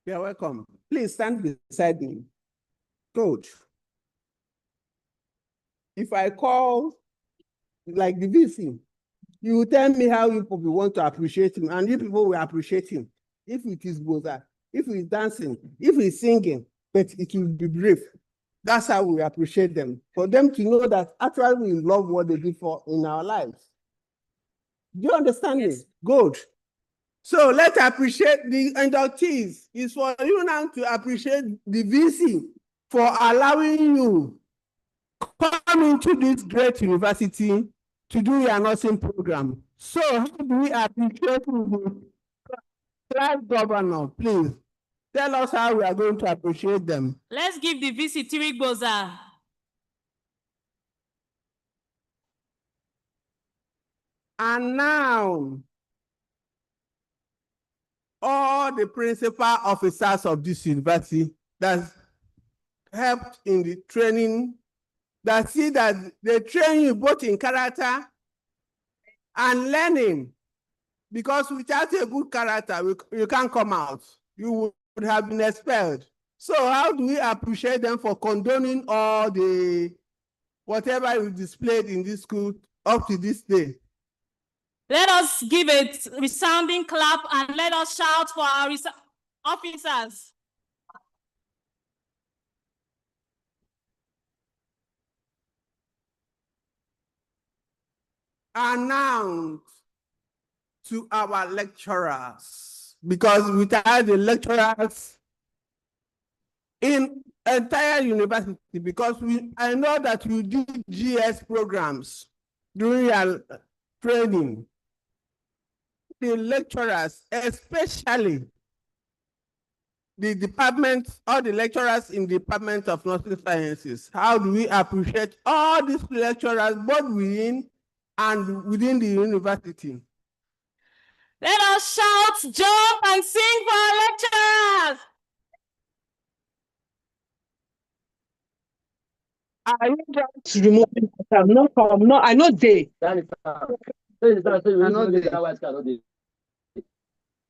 You're welcome. Please stand beside me. Good. If I call like the VC, you will tell me how you people want to appreciate him, and you people will appreciate him. If it is Boza, if it's dancing, if it's singing, but it will be brief. That's how we appreciate them. For them to know that actually we love what they did for in our lives. Do you understand me? Good. So let's appreciate the inductees. It's for you now to appreciate the VC for allowing you come into this great university to do your nursing program. So how do we appreciate the class governor? Please tell us how we are going to appreciate them. Let's give the VC 3 Boza. And now, all the principal officers of this university that helped in the training, that see that they train you both in character and learning, because without a good character, you can't come out. You would have been expelled. So how do we appreciate them for condoning all the whatever you displayed in this school up to this day? Let us give a resounding clap and let us shout for our officers. And now to our lecturers, because without the lecturers in entire university, because I know that you did GS programs during your training. The lecturers, especially the department, all the lecturers in the Department of Nursing Sciences, how do we appreciate all these lecturers, both within and within the university? Let us shout, jump, and sing for our lecturers. Are you just removing yourself? No problem. No, I know they.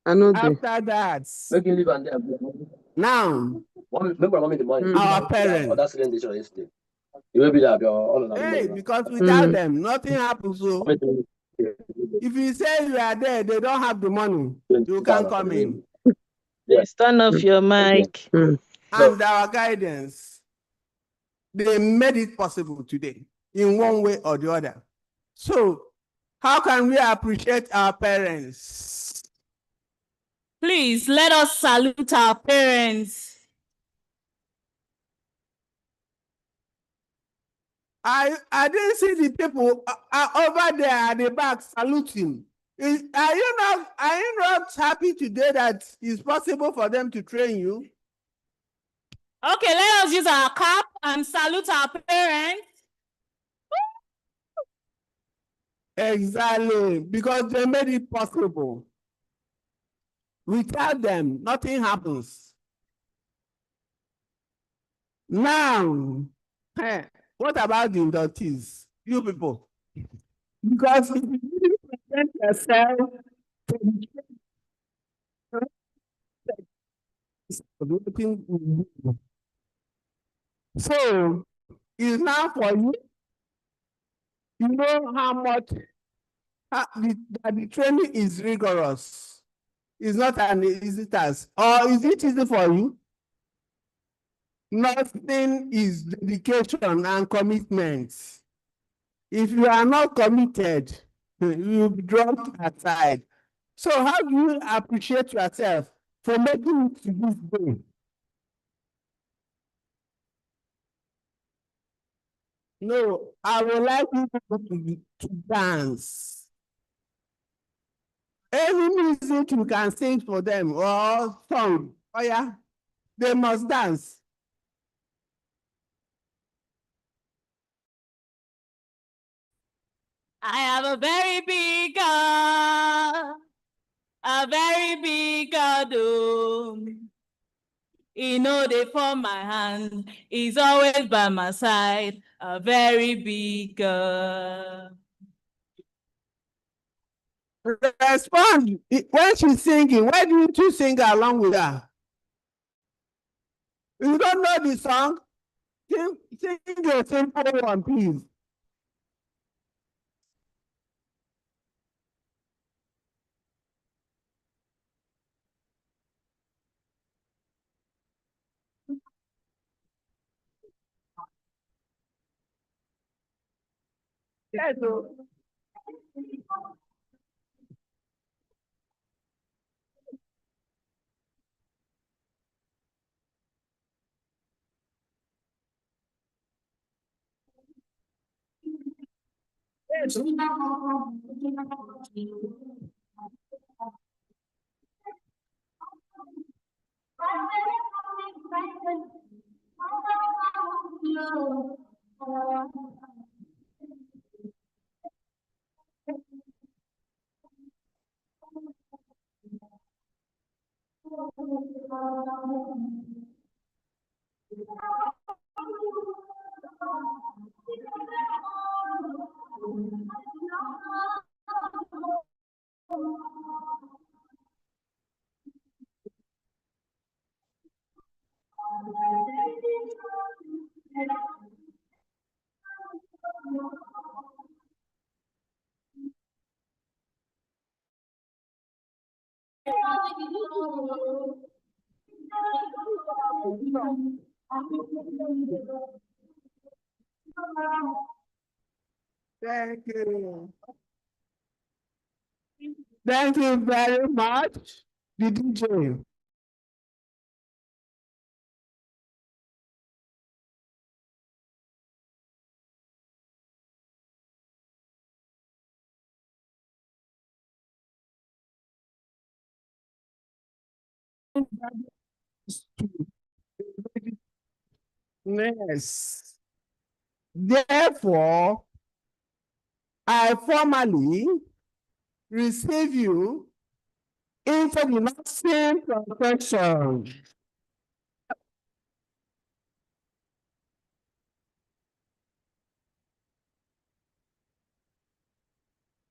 After that, now, our parents. Hey, because without them, nothing happens. So, if you say you are there, they don't have the money, you can't come in. Please turn off your mic. And our guidance, they made it possible today in one way or the other. So, how can we appreciate our parents? Please, let us salute our parents. I didn't see the people over there at the back saluting. Are you not happy today that it's possible for them to train you? Okay, let us use our cap and salute our parents. Exactly, because they made it possible. Without them, nothing happens. Now, what about the inductees? You people. Because if you really present yourself so it's now for you. You know how much the training is rigorous. It's not an easy task. Or is it easy for you? Nothing is dedication and commitment. If you are not committed, you'll be dropped aside. So how do you appreciate yourself for making it to this day? No, I would like you to dance. Any music you can sing for them or song, oh yeah, they must dance. I have a very big God, a very big God. Oh. He know they for my hand. He's always by my side. A very big God. Respond. When she's singing, why didn't you sing along with her? If you don't know the song, sing a simple one, please. Yes, Thank you. Thank you very much, the DJ. Yes. Therefore, I formally receive you into the nursing profession.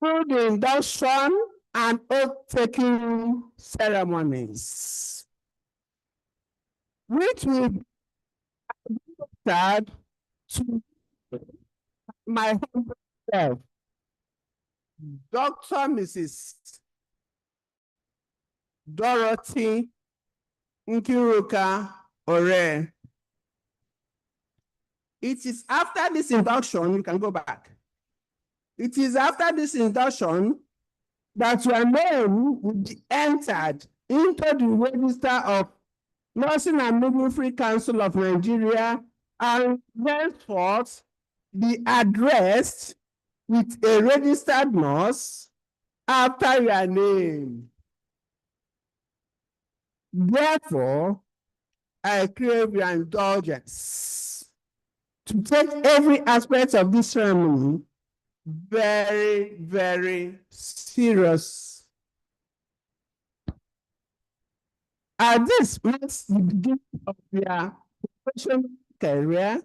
Through the induction and oath-taking ceremonies, which will be start to my humble self, Dr. Mrs. Dorothy Nkiruka Ore. It is after this induction, you can go back. It is after this induction that your name will be entered into the register of Nursing and Midwifery Council of Nigeria and henceforth be addressed with a registered nurse after your name. Therefore, I crave your indulgence to take every aspect of this ceremony very, very serious. And this marks the beginning of your professional career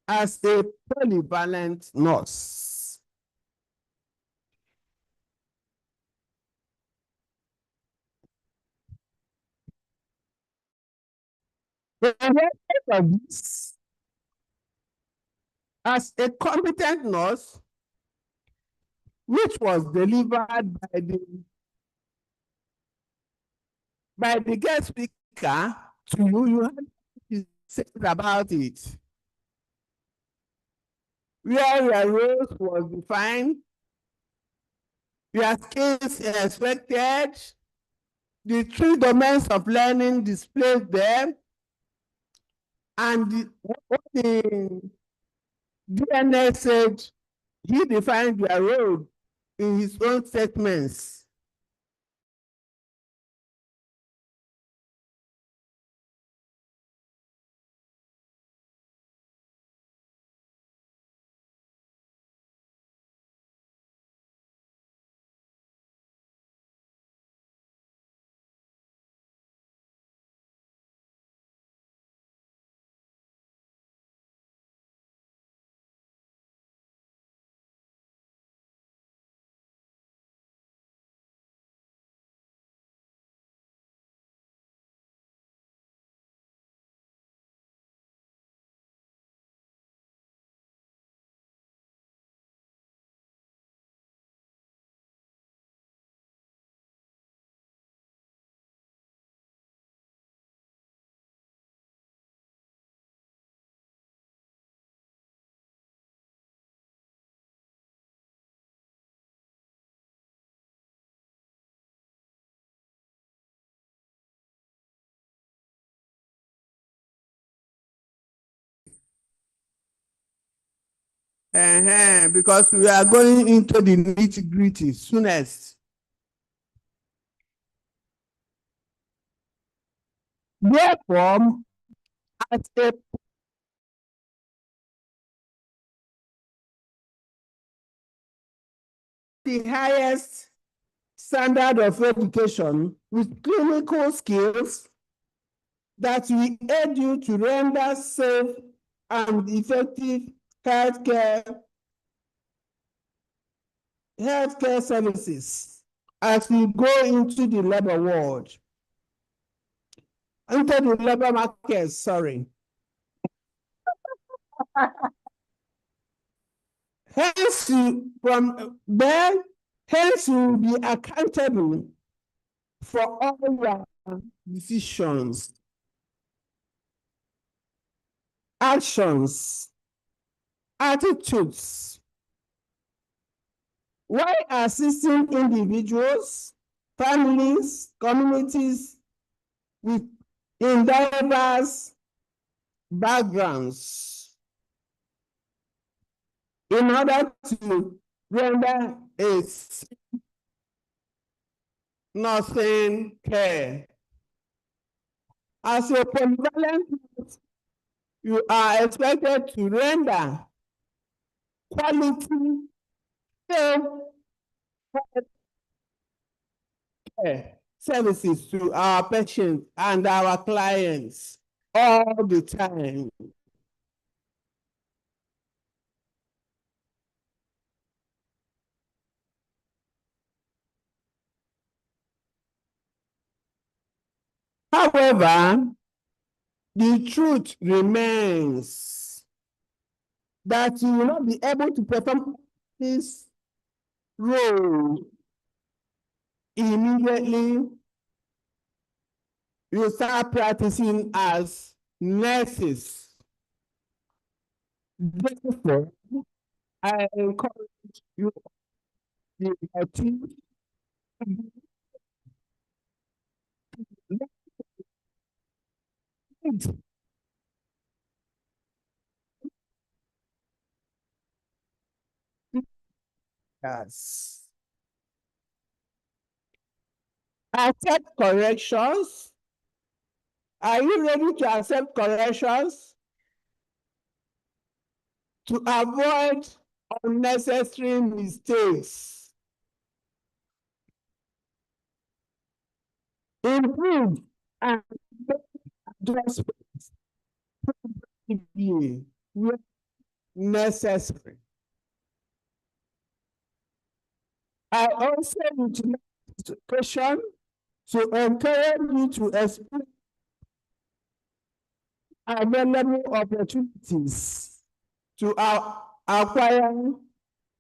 as a polyvalent nurse. The benefit of this, as a competent nurse, which was delivered by the guest speaker to you, you have to say about it. Where your role was defined, your skills expected, the three domains of learning displayed there, and what the DNA said, he defined your role in his own statements. Because we are going into the nitty-gritty soonest. Therefore, as a the highest standard of education with clinical skills that will aid you to render safe and effective healthcare services as we go into the labor world, into the labor market, sorry. Hence, from there, hence you will be accountable for all your decisions, actions, attitudes, while assisting individuals, families, communities in diverse backgrounds in order to render a nursing care. As a polyvalent, you are expected to render quality services to our patients and our clients all the time. However, the truth remains that you will not be able to perform this role immediately. You start practicing as nurses. Therefore, I encourage you, the team, yes. Accept corrections. Are you ready to accept corrections? To avoid unnecessary mistakes. Improve and adjustments where necessary. I also utilize this question to encourage you to explore available opportunities to acquire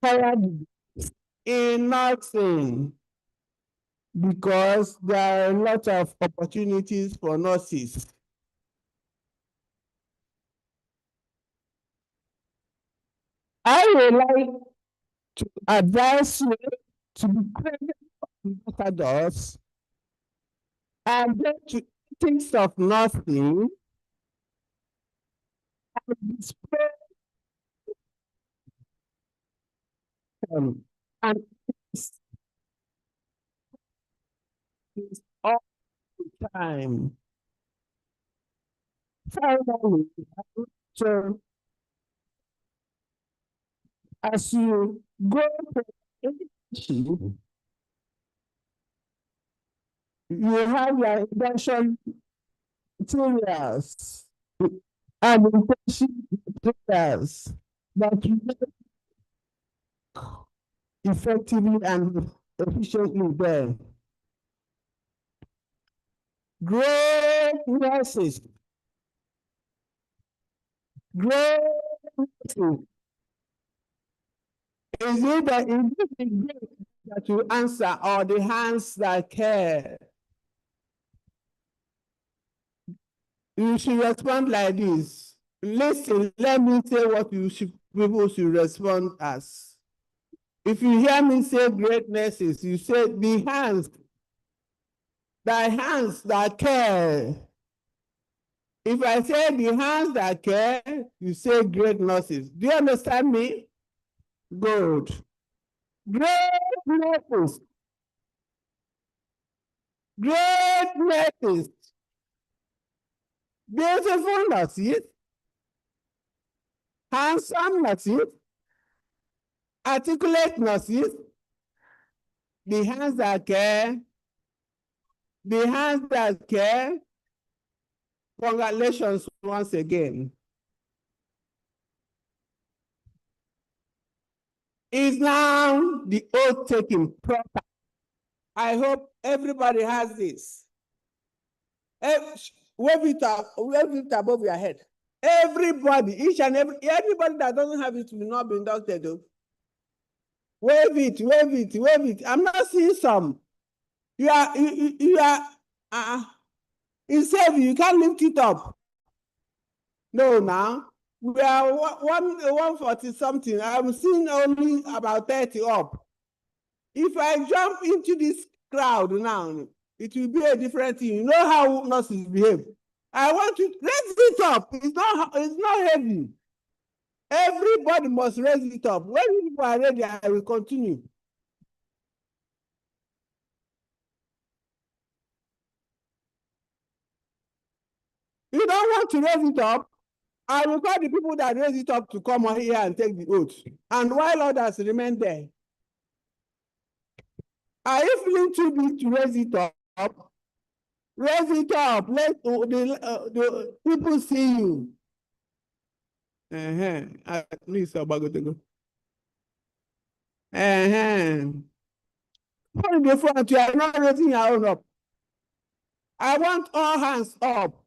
higher degrees in nursing, because there are a lot of opportunities for nurses. I would like to advise you to be present ambassadors and then to things of nursing and display and it's all the time. Finally, so as you go for internship, you have your induction materials and internship materials that you effectively and efficiently there. Great nurses. Great nurses. Is it that you answer, or the hands that care? You should respond like this. Listen, let me say what people should respond as. If you hear me say great nurses, you say the hands that care. If I say the hands that care, you say great nurses. Do you understand me? Good. Great nurses. Great nurses. Beautiful nurses. Handsome nurses. Articulate nurses. The hands that care. The hands that care. Congratulations once again. Is now the oath taking proper. I hope everybody has this. Wave it above your head. Everybody, each and everybody that doesn't have it will not be inducted. Though. Wave it, wave it, wave it. I'm not seeing some. You are it's heavy, you can't lift it up. No, now. We are 140 something. I'm seeing only about 30 up. If I jump into this crowd now, it will be a different thing. You know how nurses behave. I want to raise it up. It's not heavy. Everybody must raise it up. When people are ready, I will continue. You don't want to raise it up? I will call the people that raise it up to come on here and take the oath. And while others remain there. Are you feeling too big to raise it up? Raise it up. Let the people see you. At least I'm about to go. From the front, you are not raising your own up. I want all hands up.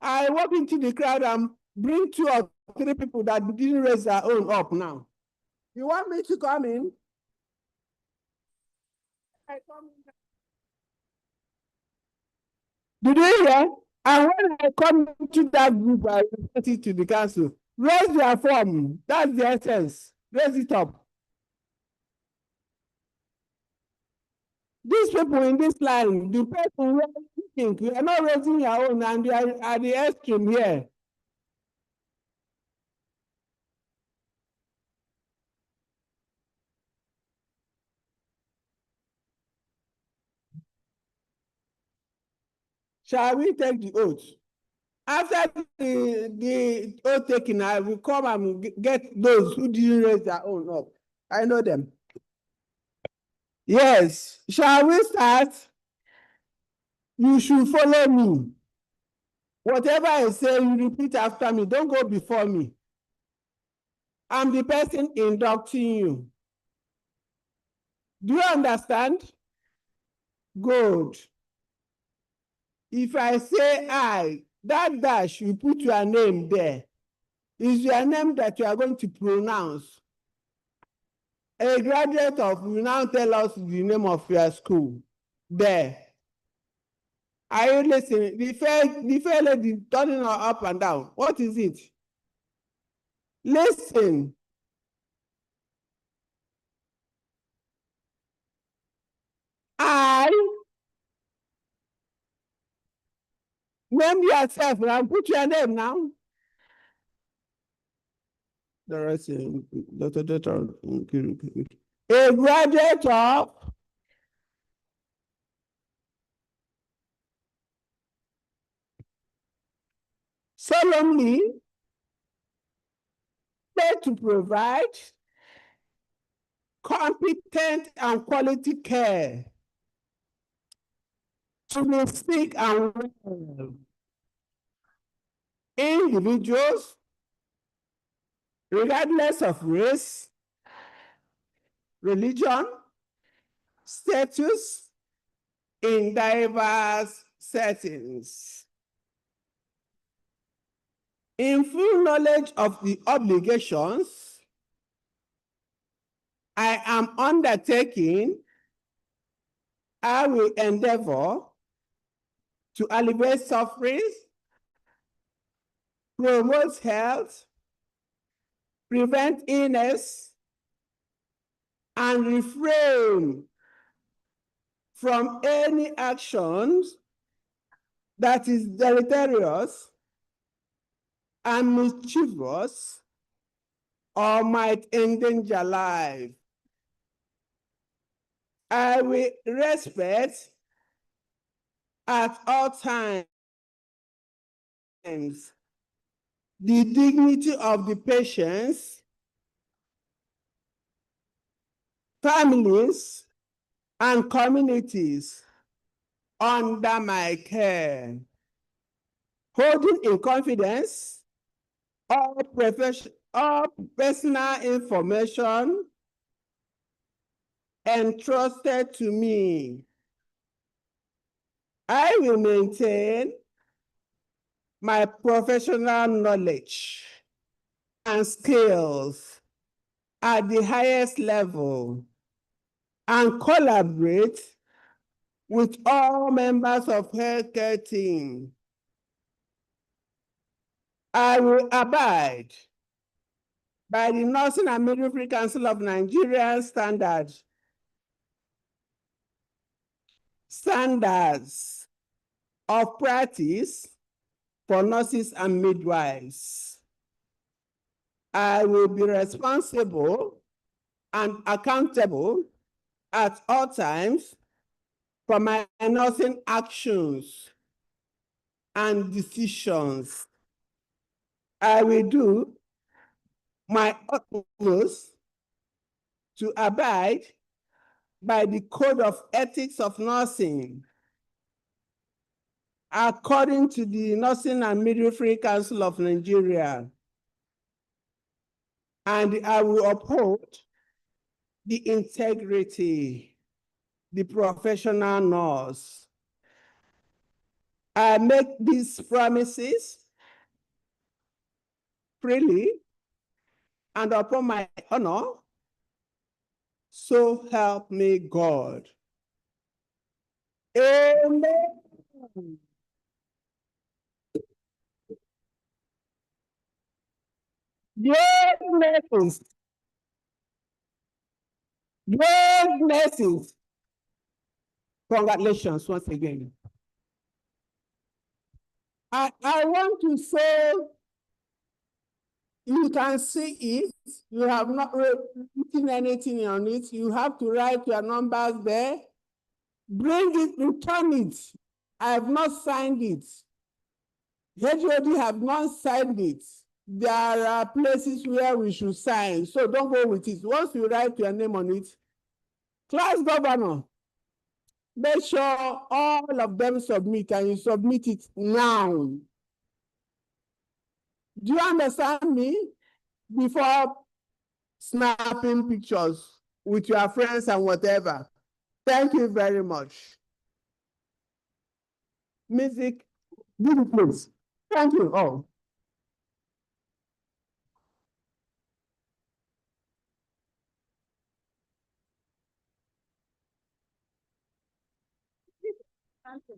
I walk into the crowd and bring 2 or 3 people that didn't raise their own up now. You want me to come in? I come in. Did you hear? And when I come into that group, I present it to the council. Raise their form. That's the essence. Raise it up. These people in this line, the person who think you are not raising your own and you are at the extreme here. Shall we take the oath? After the oath taking, I will come and get those who didn't raise their own up. I know them. Yes. Shall we start? You should follow me. Whatever I say, you repeat after me. Don't go before me. I'm the person inducting you. Do you understand? Good. If I say I, that dash, you put your name there. Is your name that you are going to pronounce. A graduate of, you now tell us the name of your school. There. Are you listening? The fair lady turning her up and down. What is it? Listen. I name yourself now. Put your name now. The rest a graduate of solemnly to provide competent and quality care to the sick and well, individuals, regardless of race, religion, status, in diverse settings. In full knowledge of the obligations I am undertaking, I will endeavor to alleviate sufferings, promote health, prevent illness, and refrain from any actions that is deleterious and mischievous or might endanger life. I will respect at all times the dignity of the patients, families, and communities under my care, holding in confidence all personal information entrusted to me. I will maintain my professional knowledge and skills at the highest level and collaborate with all members of healthcare team. I will abide by the Nursing and Midwifery Council of Nigeria standards of practice for nurses and midwives. I will be responsible and accountable at all times for my nursing actions and decisions. I will do my utmost to abide by the Code of Ethics of Nursing according to the Nursing and Midwifery Council of Nigeria. And I will uphold the integrity, the professional nurse. I make these promises freely and upon my honor, so help me God. Amen. Great blessings. Great blessings. Congratulations once again. I want to say, you can see it. You have not written anything on it. You have to write your numbers there. Bring it, return it. I have not signed it. HOD have not signed it. There are places where we should sign, so don't go with it. Once you write your name on it, class governor, make sure all of them submit, and you submit it now. Do you understand me? Before snapping pictures with your friends and whatever. Thank you very much. Music, give it please. Thank you all. Thank you.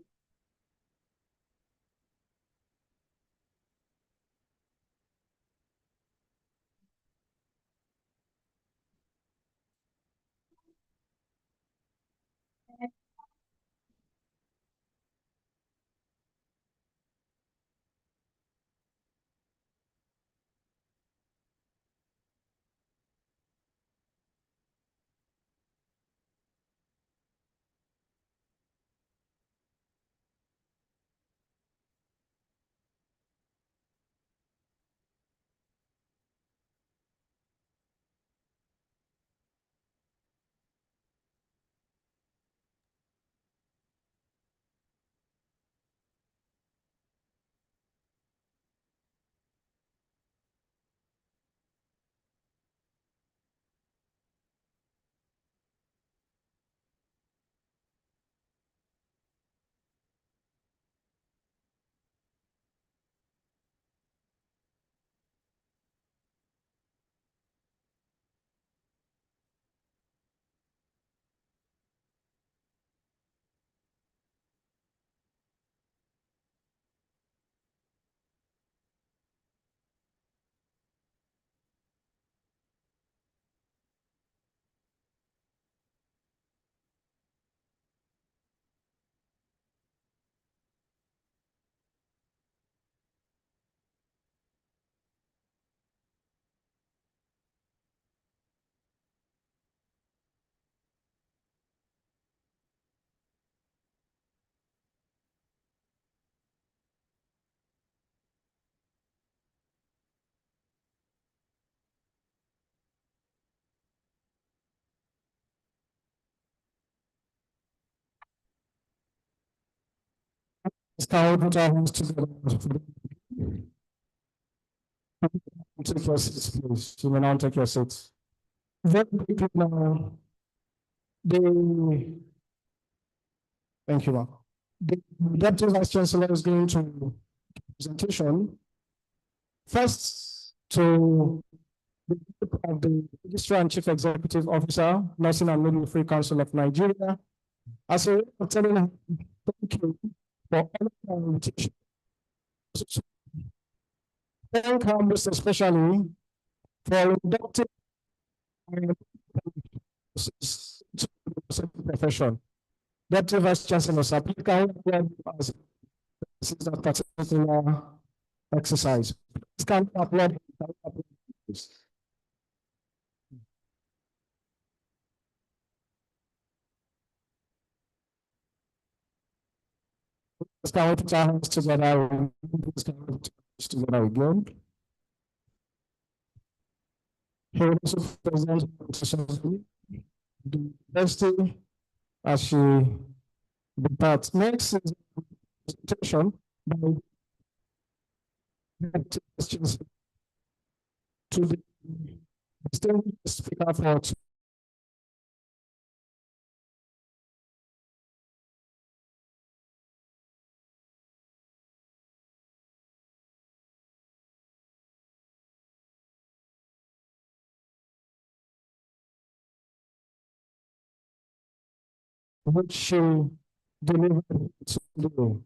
Can we put our hands together? Take your seats, please. You may now take your seats. Very quickly now, thank you, ma'am. The Deputy Vice Chancellor is going to presentation. First, to the group of the Registrar and Chief Executive Officer, Nursing and Midwifery Council of Nigeria. As a way of telling him, thank you for all our invitation. Thank her most especially for inducting profession. Deputy Vice Chancellor, sir, please can we applaud as that particular exercise? Please can we applaud? Let's can we put our hands together? Let's can we put our hands together again? He will also present the university as she departs. Next is a presentation by to the distinguished speaker for which she delivered today.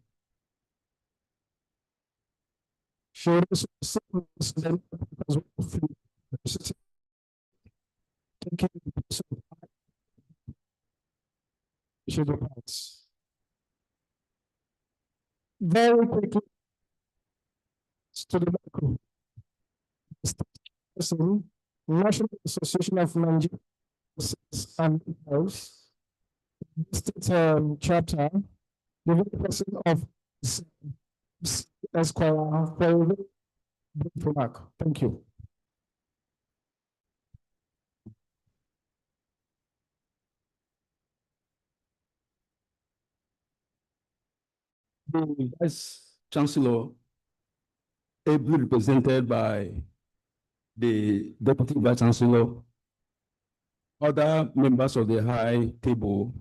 She also taking she departs. Very quickly to the back. National Association of Nigerian and House. State chapter, the very person of Esquire for the mark. Thank you. The Vice Chancellor, ably represented by the Deputy Vice Chancellor, other members of the high table,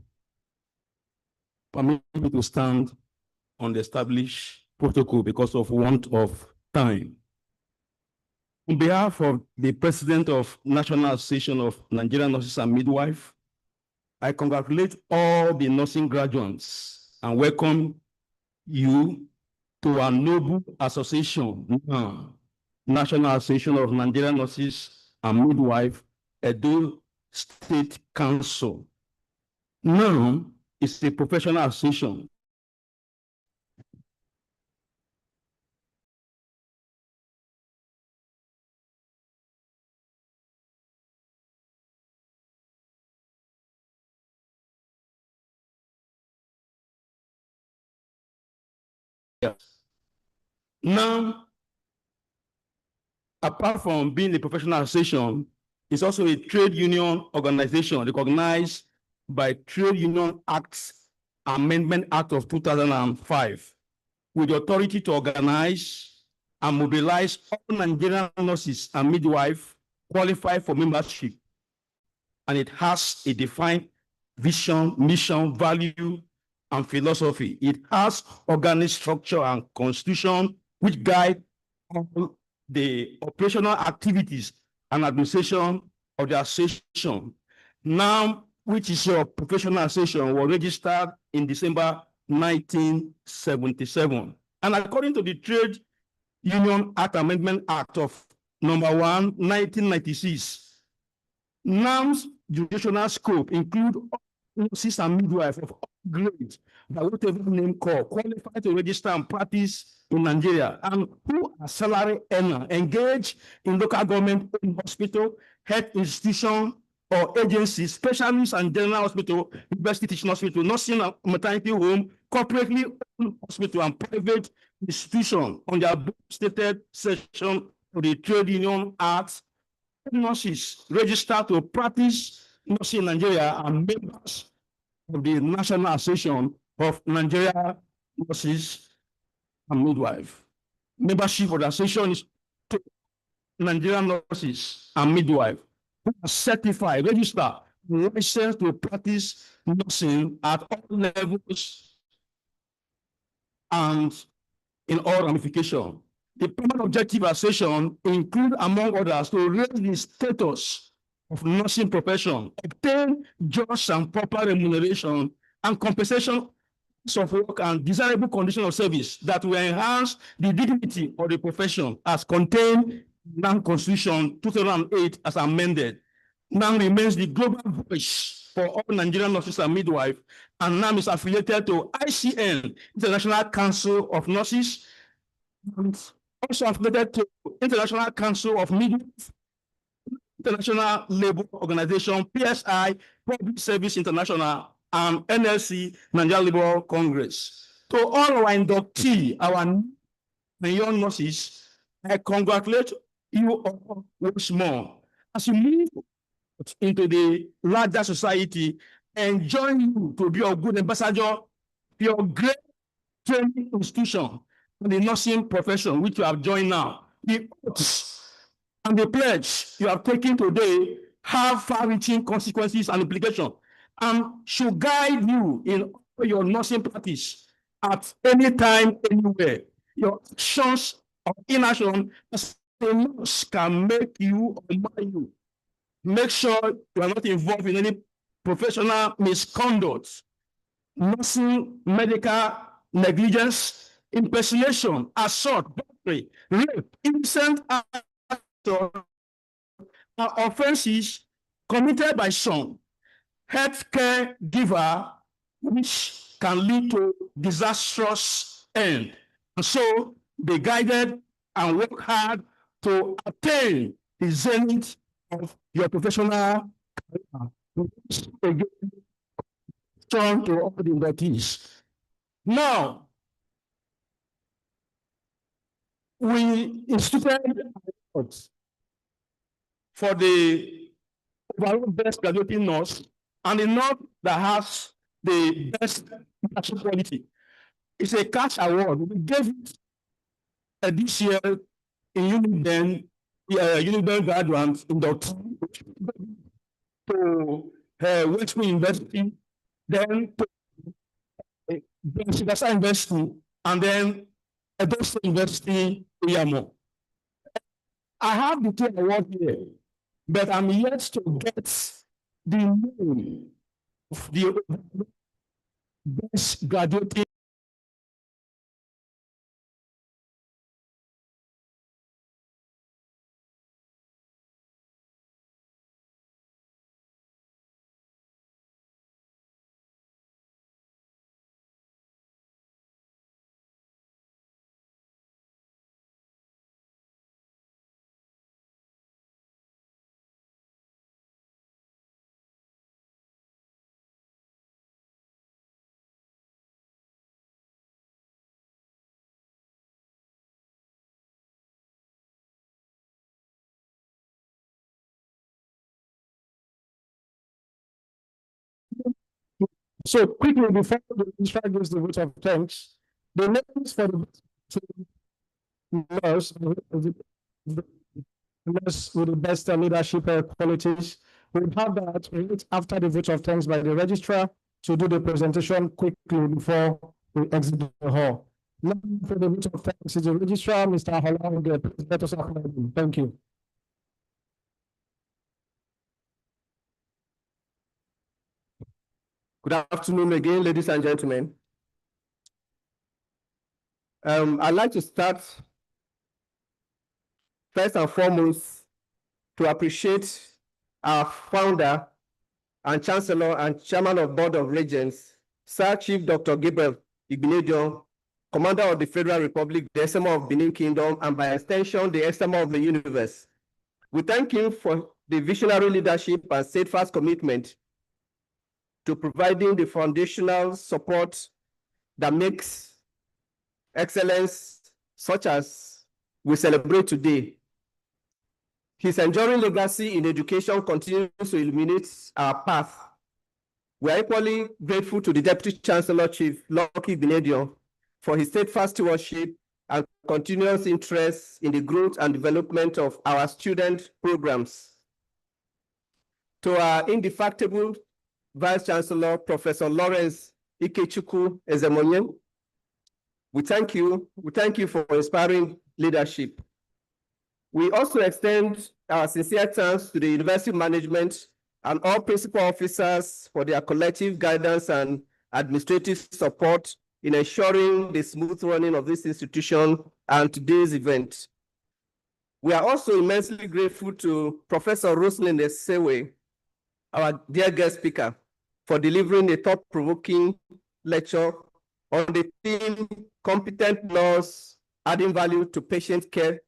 permit me to stand on the established protocol because of want of time. On behalf of the President of National Association of Nigerian Nurses and Midwives, I congratulate all the nursing graduates and welcome you to our noble association, National Association of Nigerian Nurses and Midwives, Edo State Council. Now, it's a professional association. Yes. Now, apart from being a professional association, it's also a trade union organization recognized by Trade Union Acts Amendment Act of 2005, with the authority to organize and mobilize all Nigerian nurses and midwives qualified for membership. And it has a defined vision, mission, value, and philosophy. It has organic structure and constitution which guide all the operational activities and administration of the association. Now, which is your professional association, was registered in December 1977. And according to the Trade Union Act Amendment Act of number 1, 1996, NAM's jurisdictional scope include nurses and midwives of all grades, by whatever name called, qualified to register and practice in Nigeria, and who are salary earner, engaged in local government hospital, health institution, or agencies, specialists and general hospital, university teaching hospital, nursing and maternity home, corporately owned hospital, and private institution on their stated section of the Trade Union Act. Nurses registered to practice nursing in Nigeria and members of the National Association of Nigeria Nurses and midwife. Membership organization is to Nigerian nurses and midwife who are certified, registered, licensed to practice nursing at all levels and in all ramifications. The primary objective of session include, among others, to raise the status of nursing profession, obtain just and proper remuneration and compensation of work and desirable condition of service that will enhance the dignity of the profession as contained in NAM Constitution 2008 as amended. NAM remains the global voice for all Nigerian nurses and midwives, and NAM is affiliated to ICN, International Council of Nurses, and also affiliated to International Council of Midwives, International Labour Organization, PSI, Public Service International, and NLC, Nigeria Labour Congress. To all our inductees, our young nurses, I congratulate you all once more as you move into the larger society and join you to be a good ambassador for your great training institution and the nursing profession, which you have joined now. The oaths and the pledge you have taken today have far-reaching consequences and implications and should guide you in all your nursing practice at any time, anywhere. Your actions or inaction as a nurse can make you or mar you. Make sure you are not involved in any professional misconduct, nursing, medical negligence, impersonation, assault, battery, rape, indecent are offenses committed by some healthcare giver, which can lead to disastrous end. And so be guided and work hard to attain the zenith of your professional career. Again, turn to all the inductees. Now, we instituted awards for the overall best graduating nurse and the nurse that has the best leadership quality. It's a cash award. We gave it this year in Uniden graduates inductee to Westwood University, then to Benedictine University, and then Induction University, Iyamo. I have the two awards here, but I'm yet to get the name of the best graduating. So quickly, before the registrar gives the vote of thanks, the names for the nurse with the best leadership qualities, we have that right after the vote of thanks by the registrar to do the presentation quickly before we exit the hall. Now for the vote of thanks is the registrar, Mr. Holang. Let us acknowledge him. Thank you. Good afternoon again, ladies and gentlemen. I'd like to start first and foremost to appreciate our founder and chancellor and chairman of board of regents, Sir Chief Dr. Gabriel Igbenedion, commander of the Federal Republic, the SMO of Benin Kingdom, and by extension, the SMO of the universe. We thank him for the visionary leadership and steadfast commitment to providing the foundational support that makes excellence such as we celebrate today. His enduring legacy in education continues to illuminate our path. We are equally grateful to the Deputy Chancellor, Chief Lucky Benedion, for his steadfast stewardship and continuous interest in the growth and development of our student programs. To our indefatigable Vice Chancellor, Professor Lawrence Ikechukwu Ezemonye, we thank you. We thank you for inspiring leadership. We also extend our sincere thanks to the university management and all principal officers for their collective guidance and administrative support in ensuring the smooth running of this institution and today's event. We are also immensely grateful to Professor Roslyn Esewe, our dear guest speaker, for delivering a thought-provoking lecture on the theme Competent Nurse Adding Value to Patient Care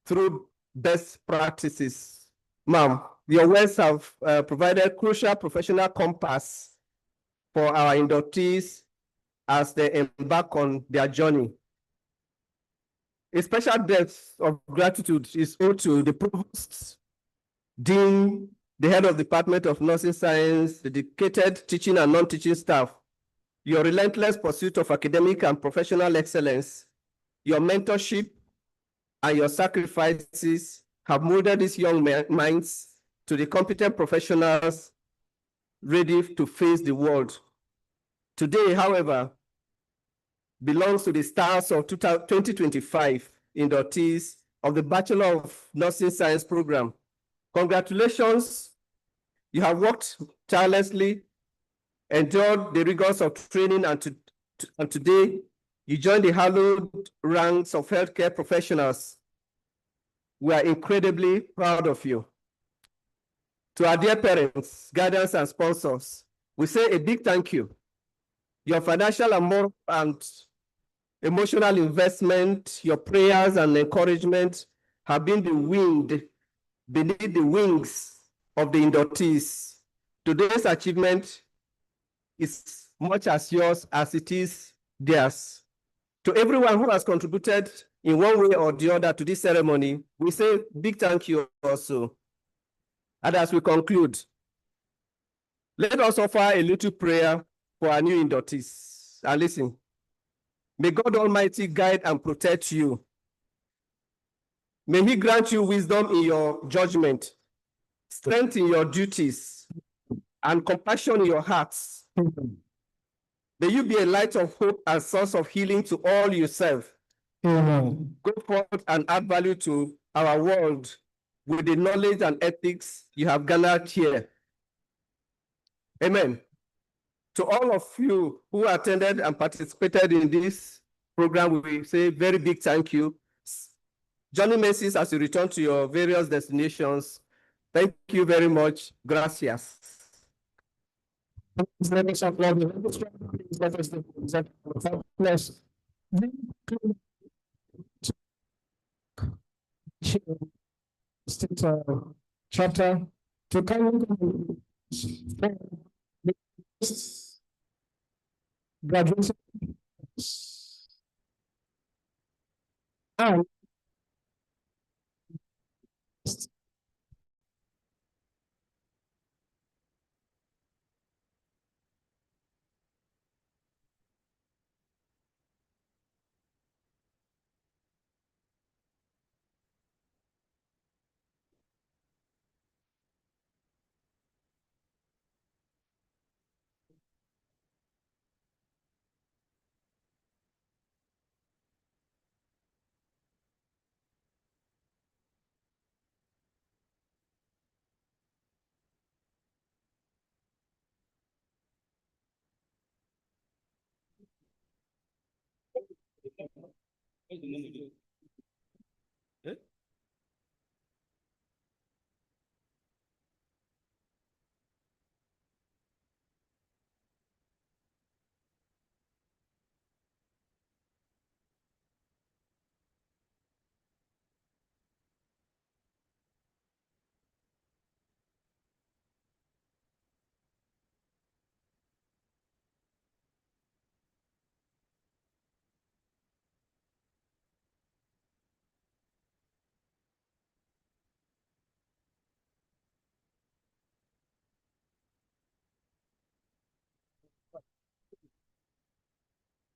through Best Practices. Ma'am, your words have provided crucial professional compass for our inductees as they embark on their journey. A special debt of gratitude is owed to the Provost, Dean, the Head of the Department of Nursing Science, the dedicated teaching and non-teaching staff, your relentless pursuit of academic and professional excellence, your mentorship, and your sacrifices have molded these young minds to the competent professionals ready to face the world. Today, however, belongs to the stars of 2025 inductees of the Bachelor of Nursing Science program. Congratulations, you have worked tirelessly, endured the rigors of training, and today you join the hallowed ranks of healthcare professionals. We are incredibly proud of you. To our dear parents, guardians, and sponsors, we say a big thank you. Your financial and moral and emotional investment, your prayers and encouragement have been the wind beneath the wings of the inductees. Today's achievement is much as yours as it is theirs. To everyone who has contributed in one way or the other to this ceremony, we say big thank you also. And as we conclude, let us offer a little prayer for our new inductees. And listen, may God Almighty guide and protect you. May He grant you wisdom in your judgment, strength in your duties, and compassion in your hearts. May you be a light of hope and source of healing to all you serve. Amen. Go forth and add value to our world with the knowledge and ethics you have gathered here. Amen. To all of you who attended and participated in this program, we say very big thank you. Johnny Macy's as you return to your various destinations. Thank you very much. Gracias. State chapter to come graduation and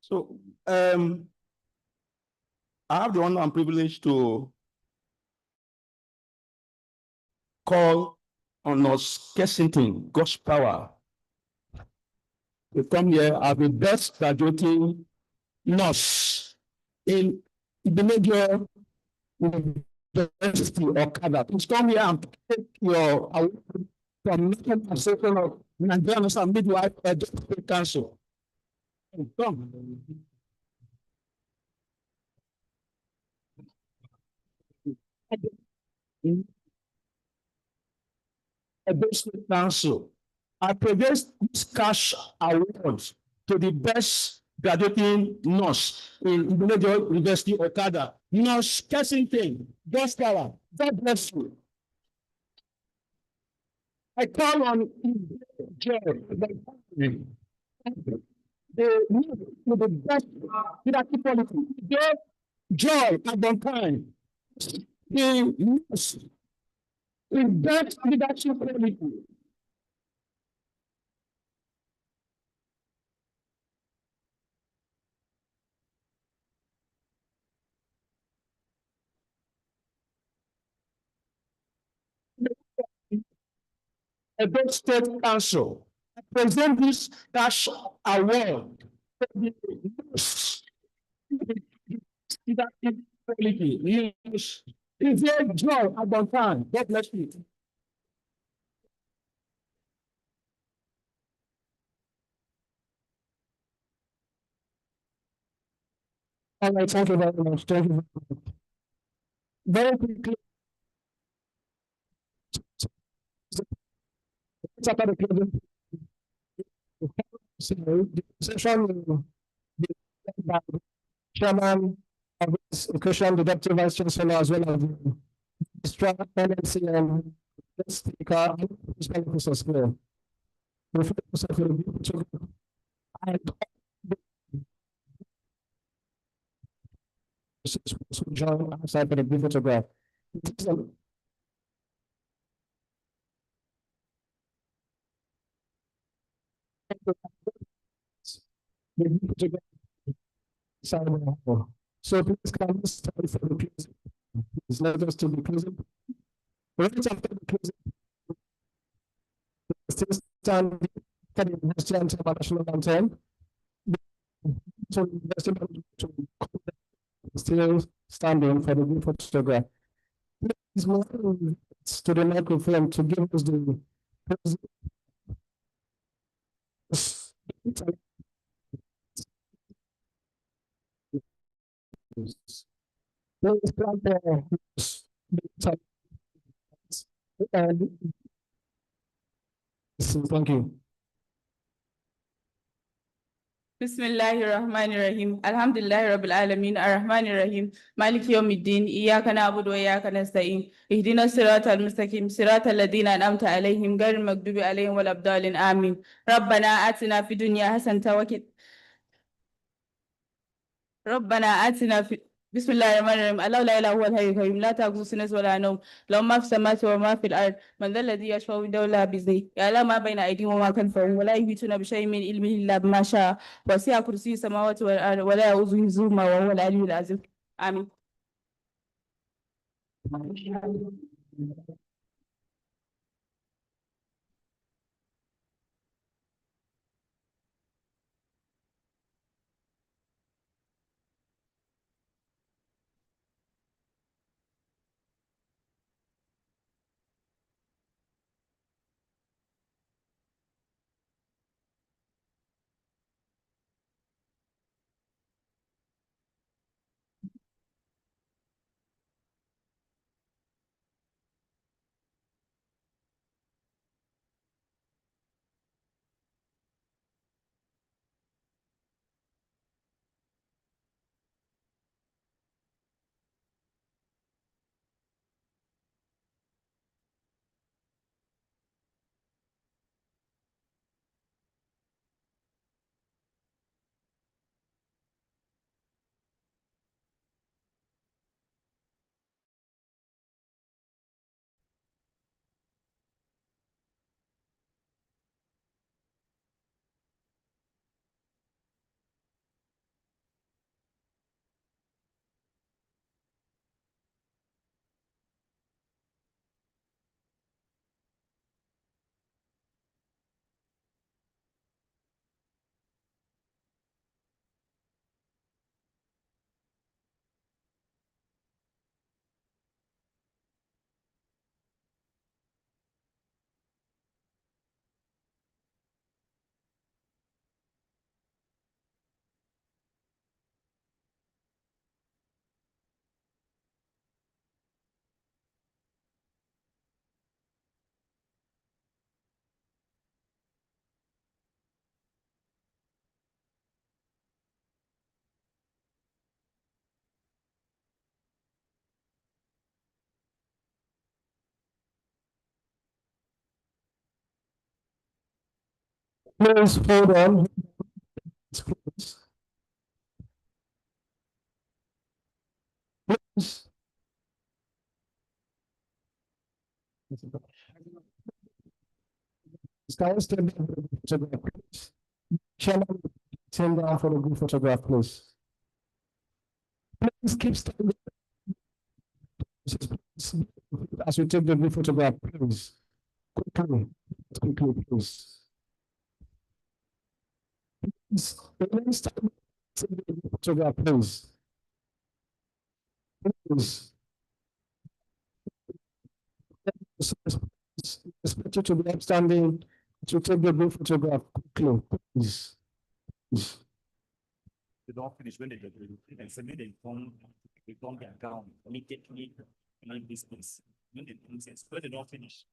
So I have the honor and privilege to call on us Kensington, God's power, to come here as the best graduating nurse in the major university of Canada. Please come here and take your award from National Association of Nigerian Nurse and Midwife Education Council. Come. Education Council. I present this cash award to the best graduating nurse in Individual University Okada. Nurse Kensington, God's power. God bless you. I call on Joy, the best leadership quality. Joy at the time. The nurse, the best leadership quality. Edo State Council. I present this cash award to the most leadership quality. Yes. Is a joy at the time. God bless you. All right, thank you very much. Thank you very much. Very quickly, after the closing, the session will be led by the chairman of this occasion, the deputy vice chancellor, as well as the registrar, tendency, and the speaker, and principal officers here. The first person will be photographed. And join outside for the group photograph. The group photograph side of the hall. So please come start for the closing. Please let us to the closing. Right after the closing, still stand for the University International Anthem. So University still standing for the group photograph. Please move to the microphone to give us the thank you. Bismillahirrahmanirrahim. Alhamdulillahi Rabbil Alamin. Ar-Rahmanir-Rahim. Maliki Yawmiddin. Iyyaka na'budu wa iyyaka nasta'in. Ihdina siratal mustaqim. Siratal ladina an'amta alaihim ghayril maghdubi alaihim waladdallin. Amin. Rabbana atina fid dunya hasanatan wa qina ربنا آتنا في بسم الله الرحمن الرحيم الله لا إله هو الحي القيوم لا تأخذه سنة ولا نوم له ما في السماوات وما في الأرض من ذا الذي يشفع عنده إلا بإذنه يعلم ما بين أيديهم وما خلفهم ولا يحيطون بشيء من علمه إلا بما شاء وسع كرسيه السماوات والأرض ولا يؤوده حفظهما وهو العلي العظيم آمين. Please hold on. Please. Can you stand down for the photograph, please? Chairman, stand down for the group photograph, please. Please keep standing. As we take the group photograph, please. Quickly, please. Please, remain standing. Take the group photograph, please. Please. Expect you to be upstanding to take the group photograph quickly, please. Please. They don't finish when they get ready. And suddenly they come their gown immediately in this place. When they don't finish.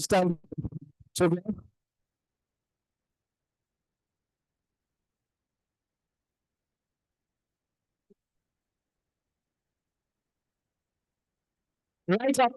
Stand. Right up.